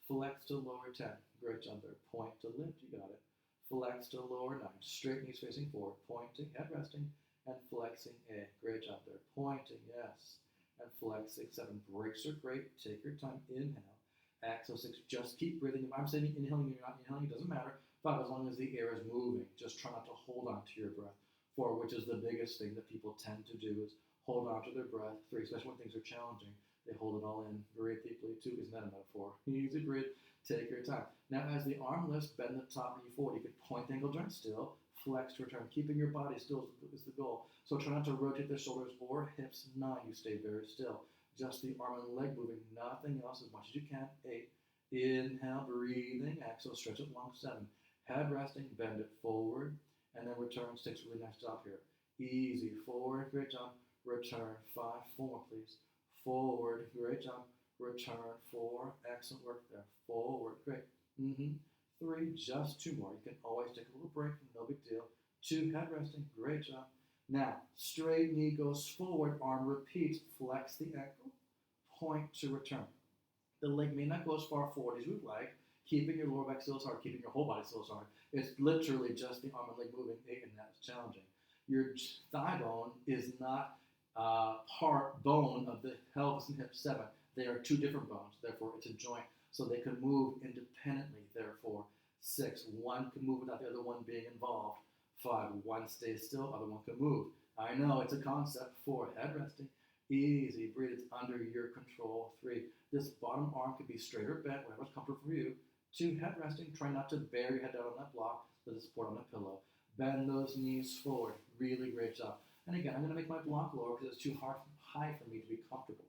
Flex to lower 10. Great job there. Point to lift. You got it. Flex to lower 9. Straight knees facing forward. Pointing, head resting, and flexing. A. Great job there. Pointing, yes. And flexing. 7. Breaks are great. Take your time. Inhale. Exhale. 6. Just keep breathing. If I'm saying inhaling and you're not inhaling, it doesn't matter. 5. As long as the air is moving. Just try not to hold on to your breath. 4. Which is the biggest thing that people tend to do is hold on to their breath. 3. Especially when things are challenging. They hold it all in. Breathe deeply. 2, isn't that a metaphor? Easy breathe. Take your time. Now, as the arm lifts, bend the top knee forward. You can point the ankle joint still, flex to return. Keeping your body still is the goal. So try not to rotate the shoulders or hips. 9, you stay very still. Just the arm and leg moving, nothing else, as much as you can. 8, inhale, breathing, exhale, stretch it long. 7, head resting, bend it forward, and then return. 6, really nice job here. Easy, forward, great job. Return. 5, 4, please. Forward, great job. Return. 4, excellent work there. Forward, great. 3, just 2 more. You can always take a little break, no big deal. 2, head resting, great job. Now, straight knee goes forward, arm repeats, flex the ankle, point to return. The leg may not go as far forward as you would like, keeping your lower back still as hard, keeping your whole body still as hard. It's literally just the arm and leg moving, and that's challenging. Your thigh bone is not part bone of the pelvis and hip. 7. They are 2 different bones, therefore it's a joint, so they can move independently, therefore. 6, one can move without the other one being involved. 5, one stays still, other one can move. I know, it's a concept. 4, head resting, easy, breathe, it's under your control. 3, this bottom arm could be straight or bent, whatever's comfortable for you. 2, head resting, try not to bury your head down on that block, let the support on the pillow. Bend those knees forward, really great job. And again, I'm gonna make my block lower because it's too high for me to be comfortable.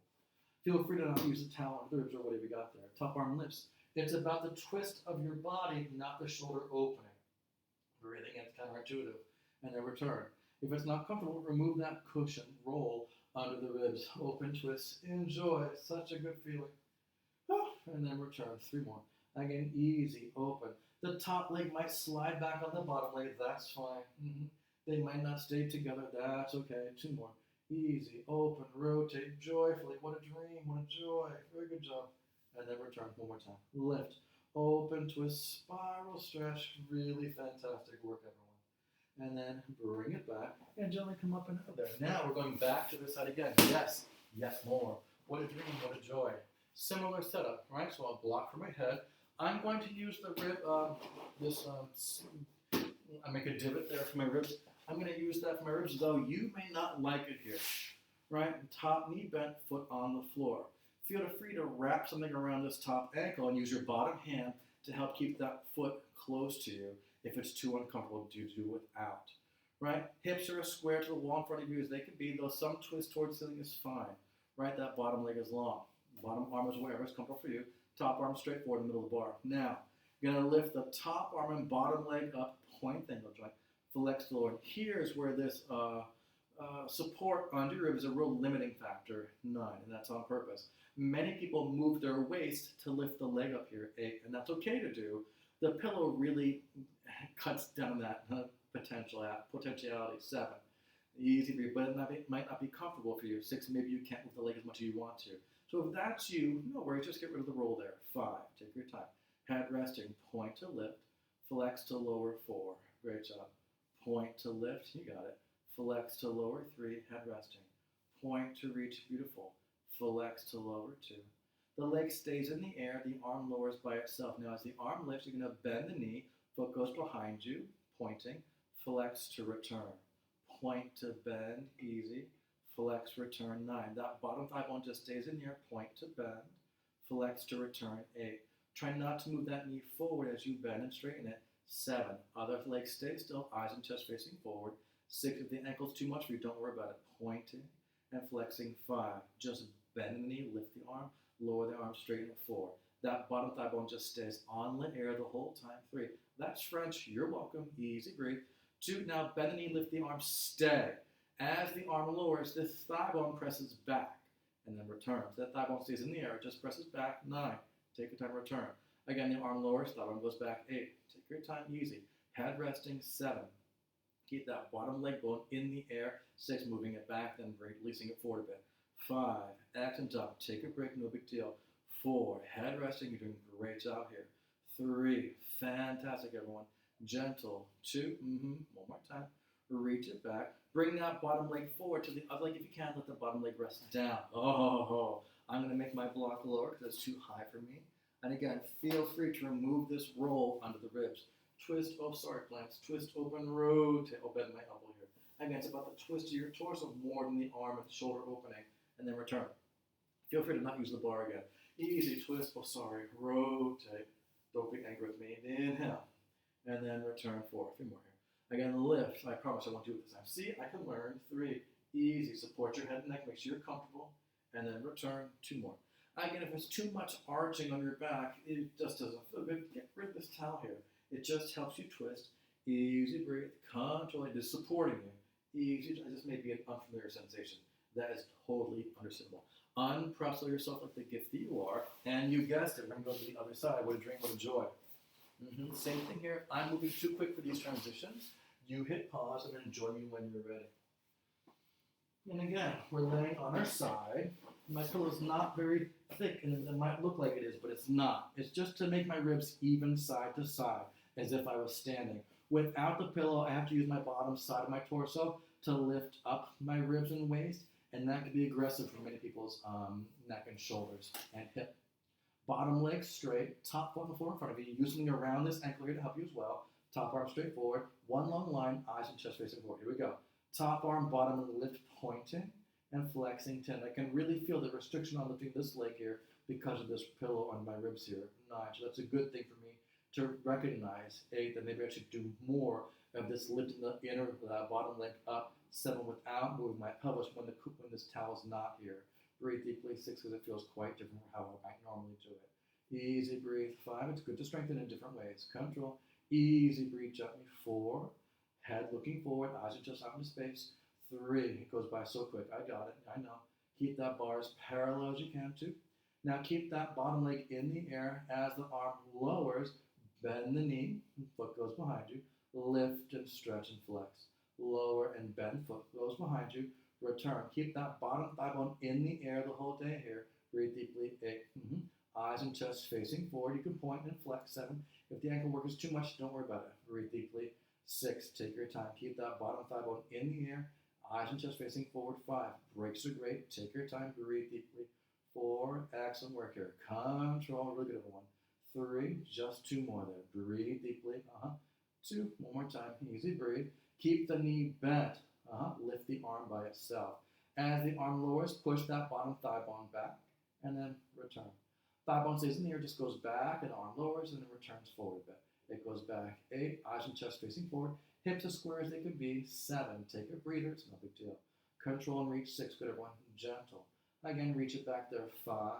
Feel free to not use the towel or ribs or whatever you got there. Top arm lifts. It's about the twist of your body, not the shoulder opening. Breathing in, it's counterintuitive. And then return. If it's not comfortable, remove that cushion, roll under the ribs, open, twist, enjoy. Such a good feeling. And then return. 3 more. Again, easy, open. The top leg might slide back on the bottom leg, that's fine. They might not stay together, that's okay. 2 more. Easy, open, rotate, joyfully. What a dream, what a joy. Very good job. And then return 1 more time. Lift, open, twist, spiral stretch. Really fantastic work, everyone. And then bring it back and gently come up and out there. Now we're going back to this side again. Yes, more. What a dream, what a joy. Similar setup, right? So I'll block for my head. I'm going to use the rib, I make a divot there for my ribs. I'm going to use that for my ribs, though you may not like it here, right? Top knee bent, foot on the floor. Feel free to wrap something around this top ankle and use your bottom hand to help keep that foot close to you if it's too uncomfortable to do without, right? Hips are as square to the wall in front of you as they can be, though some twist towards the ceiling is fine, right? That bottom leg is long. Bottom arm is wherever it's comfortable for you. Top arm straight forward in the middle of the bar. Now, you're going to lift the top arm and bottom leg up, point the ankle joint, flex the lower. Here's where this support under your rib is a real limiting factor, 9, and that's on purpose. Many people move their waist to lift the leg up here, 8, and that's okay to do. The pillow really cuts down that potentiality. 7, easy for you, but it might not be comfortable for you. 6, maybe you can't move the leg as much as you want to. So if that's you, no worries, just get rid of the roll there. 5, take your time. Head resting, point to lift, flex to lower. 4, great job. Point to lift, you got it. Flex to lower. 3, head resting. Point to reach, beautiful. Flex to lower. 2. The leg stays in the air, the arm lowers by itself. Now as the arm lifts, you're gonna bend the knee, foot goes behind you, pointing, flex to return. Point to bend, easy. Flex, return. 9. That bottom thigh bone just stays in here. Point to bend. Flex to return. 8. Try not to move that knee forward as you bend and straighten it. 7. Other leg stay still. Eyes and chest facing forward. 6. If the ankle's too much for you, don't worry about it. Pointing and flexing. 5. Just bend the knee, lift the arm, lower the arm, straighten it. 4. That bottom thigh bone just stays on the air the whole time. 3. That's French. You're welcome. Easy breathe. 2. Now bend the knee, lift the arm, stay. As the arm lowers, this thigh bone presses back and then returns. That thigh bone stays in the air, it just presses back. 9, take your time to return. Again, the arm lowers, thigh bone goes back. 8, take your time, easy. Head resting. 7, keep that bottom leg bone in the air. 6, moving it back, then releasing it forward a bit. 5, accent up, take a break, no big deal. 4, head resting, you're doing a great job here. 3, fantastic everyone. Gentle. 2, one more time. Reach it back. Bring that bottom leg forward to the other leg if you can. Let the bottom leg rest down. I'm going to make my block lower because it's too high for me. And again, feel free to remove this roll under the ribs. Twist, planks. Twist, open, rotate. Bend my elbow here. Again, it's about the twist of your torso more than the arm and shoulder opening. And then return. Feel free to not use the bar again. Easy twist, oh sorry, rotate. Don't be angry with me. Inhale, and then return 4. 3 more here. Again, lift. I promise I won't do it this time. See, I can learn. 3. Easy. Support your head and neck. Make sure you're comfortable. And then return. 2 more. Again, if it's too much arching on your back, it just doesn't feel good. Get rid of this towel here. It just helps you twist. Easy breathe. Control it. Just supporting you. Easy. This may be an unfamiliar sensation. That is totally understandable. Unpressure yourself like the gift that you are. And you guessed it. We're going to go to the other side. What a dream, what a joy. Same thing here. I'm moving too quick for these transitions. You hit pause and then join me when you're ready. And again, we're laying on our side. My pillow's not very thick, and it might look like it is, but it's not. It's just to make my ribs even side to side, as if I was standing. Without the pillow, I have to use my bottom side of my torso to lift up my ribs and waist, and that can be aggressive for many people's neck and shoulders and hip. Bottom leg straight, top foot on the floor in front of you. Use something around this ankle here to help you as well. Top arm straight forward, one long line, eyes and chest facing forward. Here we go. Top arm, bottom lift pointing and flexing 10. I can really feel the restriction on lifting this leg here because of this pillow on my ribs here. 9. So that's a good thing for me to recognize. 8, that maybe I should do more of this lifting the inner bottom leg up. 7, without moving my pelvis when this towel's not here. Breathe deeply. 6, because it feels quite different from how I might normally do it. Easy breathe. 5, it's good to strengthen in different ways. Control. Easy breathe gently. 4, head looking forward, eyes are just out into space. 3, it goes by so quick. I got it. I know. Keep that bar as parallel as you can to. Now keep that bottom leg in the air as the arm lowers. Bend the knee. Foot goes behind you. Lift and stretch and flex. Lower and bend. Foot goes behind you. Return. Keep that bottom thigh bone in the air the whole day here. Breathe deeply. 8. Eyes and chest facing forward. You can point and flex. 7. If the ankle work is too much, don't worry about it. Breathe deeply. 6. Take your time. Keep that bottom thigh bone in the air. Eyes and chest facing forward. 5. Breaks are great. Take your time. Breathe deeply. 4. Excellent work here. Control. Really good one. 3. Just 2 more there. Breathe deeply. 2. One more time. Easy breathe. Keep the knee bent. Lift the arm by itself. As the arm lowers, push that bottom thigh bone back and then return. Thigh bone stays in the air, just goes back, and arm lowers and then returns forward a bit. It goes back. 8. Eyes and chest facing forward. Hips as square as they could be. 7. Take a breather. It's no big deal. Control and reach. 6. Good, everyone. Gentle. Again, reach it back there. 5.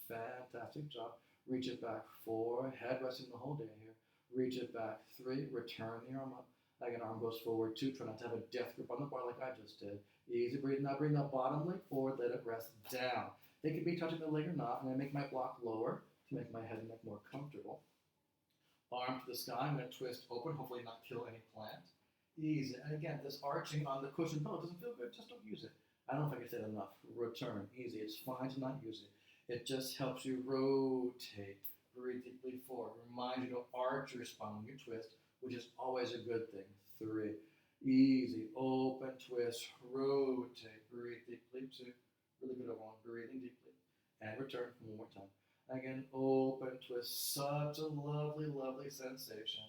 Fantastic job. Reach it back. 4. Head resting the whole day here. Reach it back. 3. Return the arm up. Again, arm goes forward. 2. Try not to have a death grip on the bar like I just did. Easy breathing. Now bring the bottom leg forward. Let it rest down. It could be touching the leg or not. And I make my block lower to make my head and neck more comfortable. Arm to the sky. I'm going to twist open. Hopefully not kill any plant. Easy. And again, this arching on the cushion pillow doesn't feel good. Just don't use it. I don't know if I can say that enough. Return. Easy. It's fine to not use it. It just helps you rotate. Breathe deeply forward. Remind you to arch your spine when you twist, which is always a good thing. 3. Easy. Open, twist, rotate. Breathe deeply. 2. Really good one. Breathing deeply. And return one more time. Again, open, twist. Such a lovely, lovely sensation.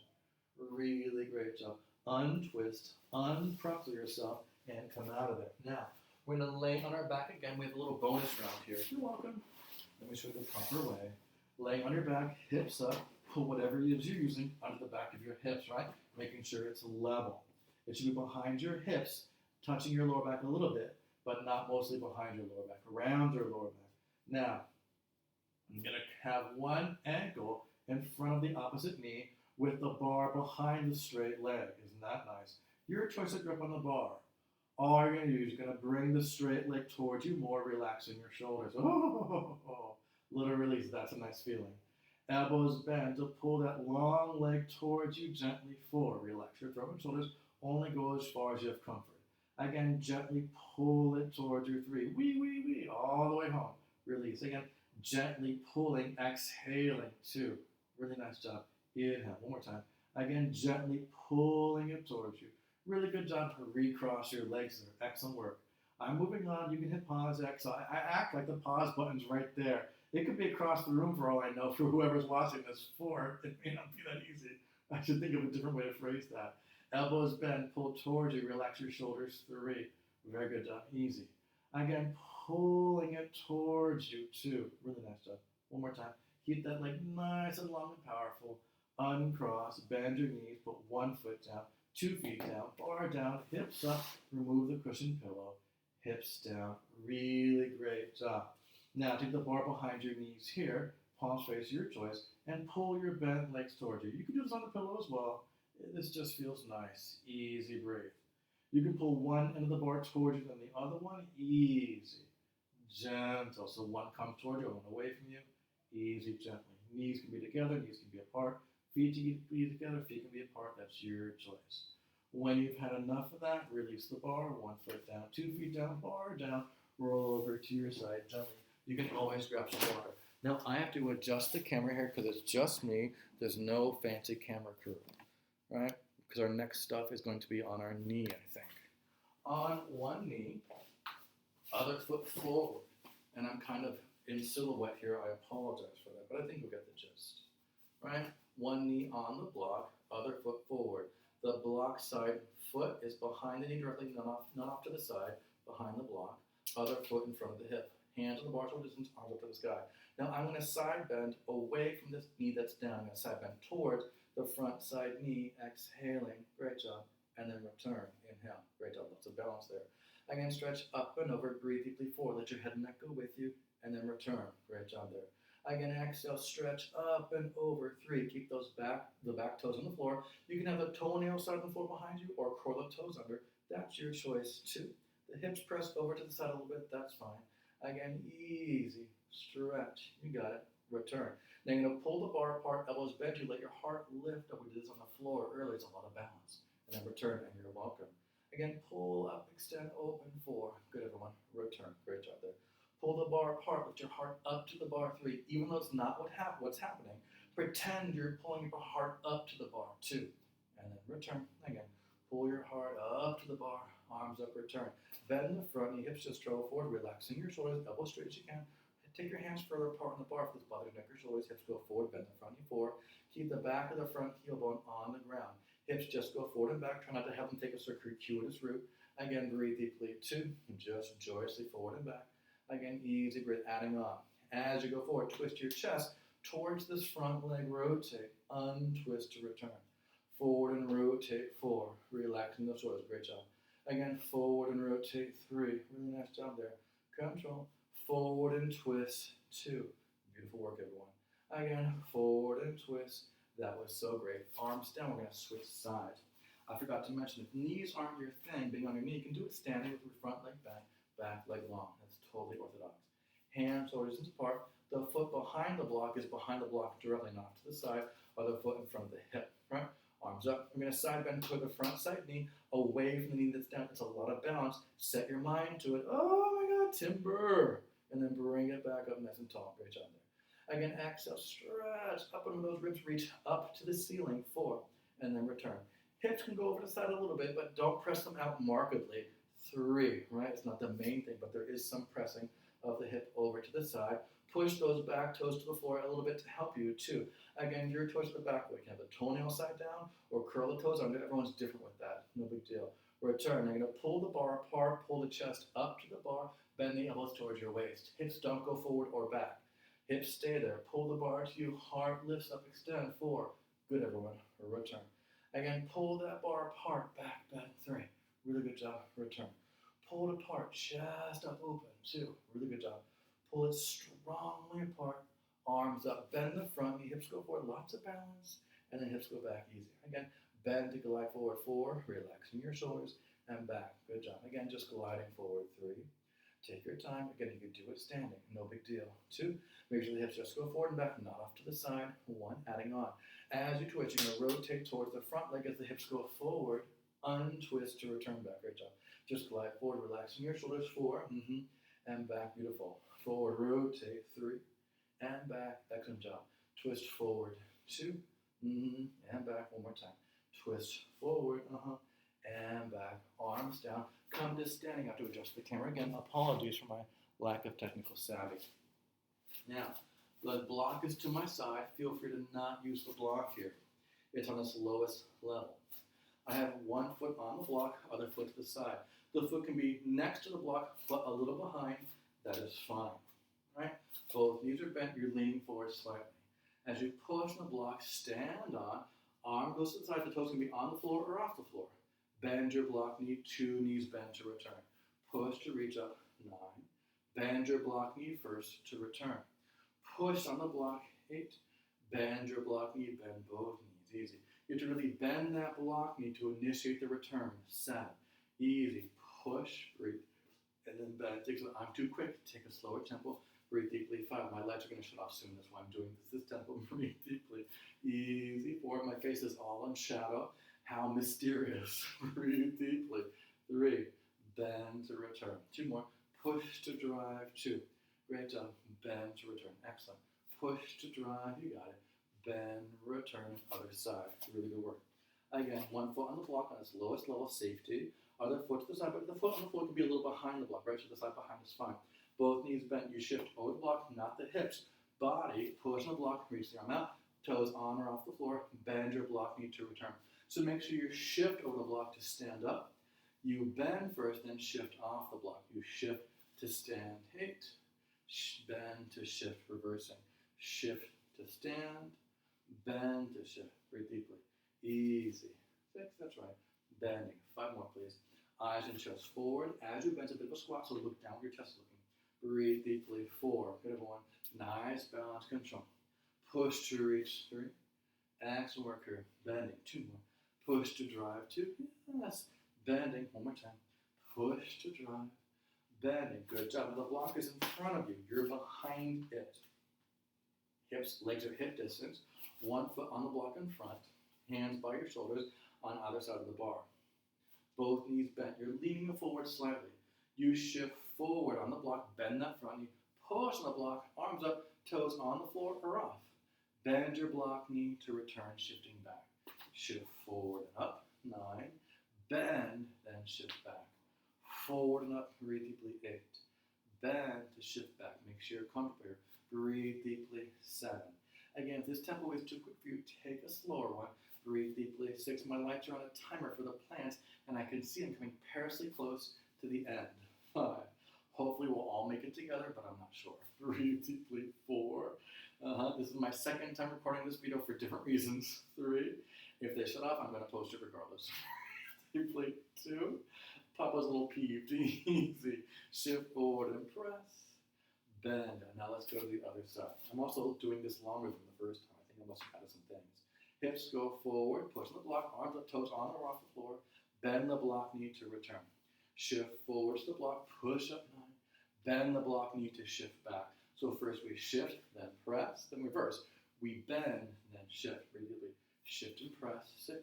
Really great job. Untwist, unprop yourself, and come out of there. Now, we're going to lay on our back again. We have a little bonus round here. You're welcome. Let me show you the proper way. Lay on your back, hips up. Put whatever it is you're using under the back of your hips, right? Making sure it's level. It should be behind your hips, touching your lower back a little bit, but not mostly behind your lower back, around your lower back. Now, I'm going to have one ankle in front of the opposite knee with the bar behind the straight leg. Isn't that nice? Your choice of grip on the bar. All you're going to do is you're going to bring the straight leg towards you more, relaxing your shoulders. Little release. That's a nice feeling. Elbows bend to pull that long leg towards you gently forward. Relax your throat and shoulders. Only go as far as you have comfort. Again, gently pull it towards your 3. Wee, all the way home. Release. Again, gently pulling, exhaling. 2. Really nice job. Inhale. One more time. Again, gently pulling it towards you. Really good job to recross your legs there. Excellent work. I'm moving on. You can hit pause, X. I act like the pause button's right there. It could be across the room for all I know for whoever's watching this for. It may not be that easy. I should think of a different way to phrase that. Elbows bend, pull towards you, relax your shoulders. 3. Very good job. Easy. Again, pulling it towards you too. Really nice job. One more time. Keep that leg nice and long and powerful. Uncross, bend your knees, put 1 foot down, 2 feet down, bar down, hips up, remove the cushion pillow, hips down. Really great job. Now take the bar behind your knees here, palms face your choice, and pull your bent legs towards you. You can do this on the pillow as well. This just feels nice. Easy breathe. You can pull one end of the bar towards you, then the other one, easy. Gentle. So one comes toward you, one away from you. Easy, gently. Knees can be together, knees can be apart. Feet can be together, feet can be apart. That's your choice. When you've had enough of that, release the bar. 1 foot down, 2 feet down, bar down. Roll over to your side gently. You can always grab some water. Now I have to adjust the camera here because it's just me. There's no fancy camera crew, right? Because our next stuff is going to be on our knee, I think. On one knee, other foot forward. And I'm kind of in silhouette here. I apologize for that, but I think you'll get the gist, right? One knee on the block, other foot forward. The block side foot is behind the knee directly, not off to the side, behind the block. Other foot in front of the hip. Hands on the bar shoulder distance, arms up to the sky. Now I'm going to side bend away from this knee that's down. I'm going to side bend towards the front side knee, exhaling. Great job. And then return. Inhale. Great job. Lots of balance there. Again, stretch up and over. Breathe deeply forward. Let your head and neck go with you. And then return. Great job there. Again, exhale. Stretch up and over. 3. Keep the back toes on the floor. You can have the toenail side on the floor behind you or curl the toes under. That's your choice too. The hips press over to the side a little bit. That's fine. Again, easy. Stretch. You got it. Return. Now you're going to pull the bar apart. Elbows bend. You let your heart lift up. We did this on the floor earlier. It's a lot of balance. And then return, and you're welcome. Again, pull up, extend, open, 4. Good, everyone. Return. Great job there. Pull the bar apart. Lift your heart up to the bar. 3. Even though it's not what's happening, pretend you're pulling your heart up to the bar. 2. And then return. Again, pull your heart up to the bar. Arms up, return. Bend the front knee, hips just travel forward, relaxing your shoulders, elbows straight as you can. Take your hands further apart on the bar if this bothers your neck or shoulders. Hips go forward, bend the front knee forward. Keep the back of the front heel bone on the ground. Hips just go forward and back. Try not to have them take a circuitous route. Again, breathe deeply. 2. Just joyously forward and back. Again, easy breath, adding on. As you go forward, twist your chest towards this front leg. Rotate, untwist to return. Forward and rotate, 4. Relaxing the shoulders. Great job. Again, forward and rotate, 3. Really nice job there. Control. Forward and twist, 2. Beautiful work, everyone. Again, forward and twist. That was so great. Arms down. We're going to switch sides. I forgot to mention, if knees aren't your thing, being on your knee, you can do it standing with your front leg back leg long. That's totally orthodox. Hands shoulder distance apart. The foot behind the block is behind the block directly, not to the side. Other foot in front of the hip, right? Arms up. We're going to side bend toward the front side knee, away from the knee that's down. It's a lot of balance. Set your mind to it. Oh my God, timber. And then bring it back up nice and tall. Great job there. Again, exhale, stretch up under those ribs, reach up to the ceiling, 4, and then return. Hips can go over to the side a little bit, but don't press them out markedly. 3, right? It's not the main thing, but there is some pressing of the hip over to the side. Push those back toes to the floor a little bit to help you too. Again, your choice of the back way. You can have the toenail side down or curl the toes under. Everyone's different with that. No big deal. Return. You're going to pull the bar apart, pull the chest up to the bar, bend the elbows towards your waist. Hips don't go forward or back. Hips stay there. Pull the bar to you. Heart lifts up, extend. 4. Good, everyone. Return. Again, pull that bar apart. Back, bend. 3. Really good job. Return. Pull it apart. Chest up, open. 2. Really good job. Pull it strongly apart. Arms up. Bend the front knee. Hips go forward. Lots of balance. And then hips go back easy. Again, bend to glide forward. 4. Relaxing your shoulders. And back. Good job. Again, just gliding forward. 3. Take your time. Again, you can do it standing. No big deal. 2. Make sure the hips just go forward and back, not off to the side. 1. Adding on. As you twist, you're going to rotate towards the front leg as the hips go forward. Untwist to return back. Great job. Just glide forward, relaxing your shoulders. 4. And back. Beautiful. Forward. Rotate. 3. And back. Excellent job. Twist forward. 2. And back. One more time. Twist forward. And back. Arms down. Come to standing. I have to adjust the camera again. Apologies for my lack of technical savvy. Now, the block is to my side. Feel free to not use the block here. It's on its lowest level. I have one foot on the block, other foot to the side. The foot can be next to the block, but a little behind. that is fine. Right? Both knees are bent, you're leaning forward slightly. As you push on the block, stand on, arm goes to the side, the toes can be on the floor or off the floor. Bend your block knee, 2 knees bent to return. Push to reach up, 9. Bend your block knee first to return. Push on the block, 8. Bend your block knee, bend both knees, easy. You have to really bend that block knee to initiate the return, 7. Easy, push, breathe, and then bend. I'm too quick, take a slower tempo, breathe deeply, 5. My lights are going to shut off soon, that's why I'm doing this tempo, breathe deeply. Easy, 4. My face is all in shadow. How mysterious. Breathe deeply. 3. Bend to return. 2 more. Push to drive. 2. Great job. Bend to return. Excellent. Push to drive. You got it. Bend, return, other side. Really good work. Again, 1 foot on the block on its lowest level, safety. Other foot to the side, but the foot on the floor can be a little behind the block. Right to the side behind is fine. Both knees bent. You shift over the block, not the hips. Body, push on the block, reach the arm out. Toes on or off the floor. Bend your block knee to return. So make sure you shift over the block to stand up. You bend first, then shift off the block. You shift to stand, 8. Bend to shift, reversing. Shift to stand, bend to shift. Breathe deeply. Easy. 6, that's right. Bending. 5 more, please. Eyes and chest forward. As you bend, a bit of a squat, so look down where your chest is looking. Breathe deeply. 4. Good, everyone. Nice balance control. Push to reach. 3. Excellent work here. Bending. 2 more. Push to drive. 2. Yes. Bending. 1 more time. Push to drive. Bending. Good job. The block is in front of you. You're behind it. Hips, legs are hip distance. 1 foot on the block in front. Hands by your shoulders on either side of the bar. Both knees bent. You're leaning forward slightly. You shift forward on the block. Bend that front knee. Push on the block. Arms up. Toes on the floor or off. Bend your block knee to return, shifting back. Shift forward and up, 9. Bend, then shift back. Forward and up, breathe deeply, 8. Bend to shift back. Make sure you're comfortable here. Breathe deeply, 7. Again, if this tempo is too quick for you, take a slower one. Breathe deeply, 6. My lights are on a timer for the plants, and I can see them coming perilously close to the end. 5. Hopefully we'll all make it together, but I'm not sure. Breathe deeply, 4. This is my second time recording this video for different reasons. 3. If they shut off, I'm going to post it regardless. Deeply, 2. Papa's a little peeved. Easy. Shift forward and press. Bend. Now let's go to the other side. I'm also doing this longer than the first time. I think I must have added some things. Hips go forward. Push the block. Arms up, toes on or off the floor. Bend the block knee to return. Shift forward to the block. Push up 9. Bend the block knee to shift back. So first we shift, then press, then reverse. We bend, then shift. Breathe deeply. Shift and press. 6.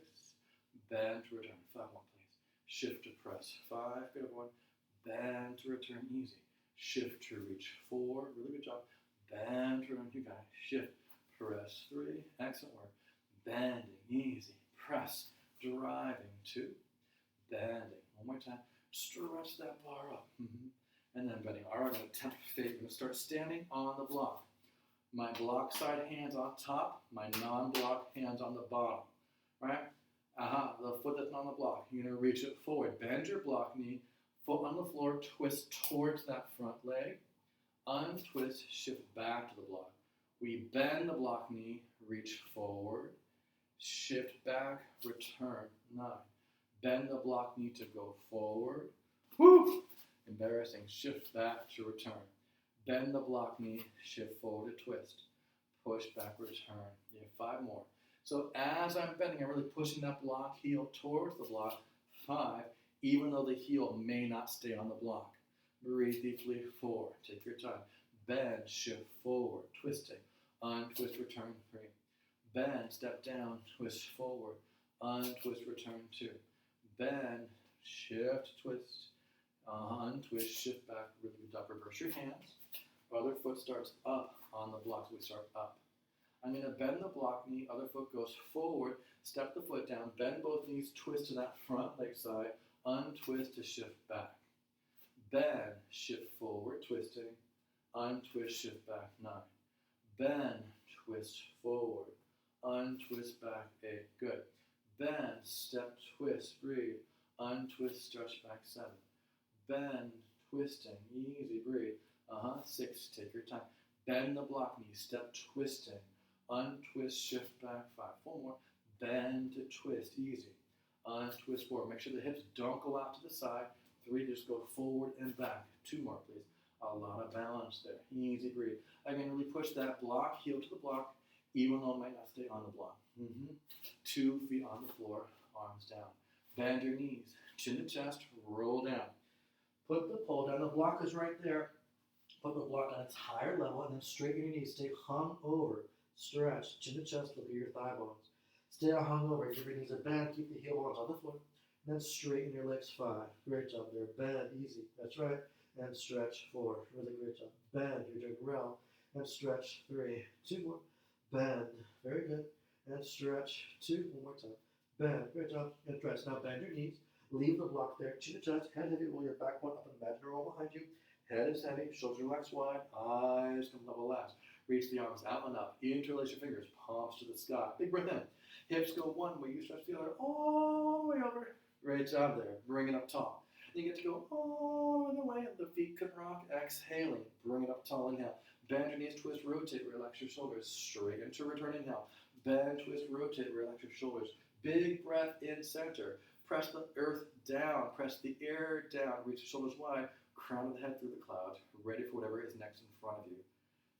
Bend to return. 5 more, please. Shift to press. 5. Good, everyone. Bend to return. Easy. Shift to reach. 4. Really good job. Bend to return. You got it. Shift. Press. 3. Excellent work. Bending. Easy. Press. Driving. 2. Bending. 1 more time. Stretch that bar up. And then bending. All right, I'm going to tempt fate. I'm going to start standing on the block. My block side hands on top, my non-block hands on the bottom. Right? The foot that's not on the block. You're going to reach it forward. Bend your block knee. Foot on the floor. Twist towards that front leg. Untwist. Shift back to the block. We bend the block knee. Reach forward. Shift back. Return. 9. Bend the block knee to go forward. Woo! Embarrassing. Shift back to return. Bend the block knee. Shift forward to twist. Push back, return. You have 5 more. So as I'm bending, I'm really pushing that block heel towards the block. 5, even though the heel may not stay on the block. Breathe deeply. 4. Take your time. Bend, shift forward, twisting. Untwist, return. 3. Bend, step down, twist forward. Untwist, return. 2. Bend, shift, twist. Untwist, shift back, really good job. Reverse your hands. Other foot starts up on the block, so we start up. I'm going to bend the block knee, other foot goes forward, step the foot down, bend both knees, twist to that front leg side, untwist to shift back. Bend, shift forward, twisting, untwist, shift back, 9. Bend, twist forward, untwist back, 8. Good. Bend, step, twist, breathe, untwist, stretch back, 7. Bend, twisting, easy, breathe, 6, take your time. Bend the block knee, step twisting. Untwist, shift back, 5. 4 more. Bend to twist, easy. Untwist forward. Make sure the hips don't go out to the side. 3, just go forward and back. 2 more, please. A lot of balance there. Easy breathe. Again, really push that block, heel to the block, even though it might not stay on the block. 2 feet on the floor, arms down. Bend your knees, chin to chest, roll down. Put the pole down. The block is right there. Put the block on its higher level and then straighten your knees. Stay hung over. Stretch, chin to chest, look at your thigh bones. Stay hung over. Give your knees a bend. Keep the heel bones on the floor. And then straighten your legs. 5. Great job there. Bend, easy. That's right. And stretch. 4. Really great job. Bend. You're doing well. And stretch. 3. 2 more. Bend. Very good. And stretch. 2. One more time. Bend. Great job. And stretch. Now bend your knees. Leave the block there. Chin to chest. Head heavy. Roll your back one up and imaginary roll behind you. Head is heavy. Shoulders relax wide. Eyes come level last. Reach the arms out and up. Interlace your fingers. Palms to the sky. Big breath in. Hips go one way. You stretch the other all the way over. Great job there. Bring it up tall. Then you get to go all the way. The feet can rock. Exhaling. Bring it up tall. Inhale. Bend your knees. Twist. Rotate. Relax your shoulders. Straighten to return. Inhale. Bend. Twist. Rotate. Relax your shoulders. Big breath in center. Press the earth down. Press the air down. Reach the shoulders wide. Crown of the head through the clouds. Ready for whatever is next in front of you.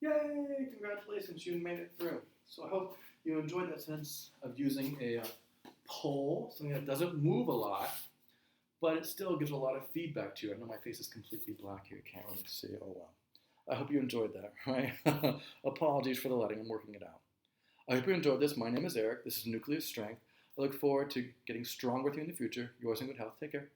Yay! Congratulations, you made it through. So I hope you enjoyed that sense of using a pole, something that doesn't move a lot, but it still gives a lot of feedback to you. I know my face is completely black here. Can't really see. Oh, well. I hope you enjoyed that, right? Apologies for the lighting. I'm working it out. I hope you enjoyed this. My name is Eric. This is Nucleus Strength. I look forward to getting stronger with you in the future. Yours in good health. Take care.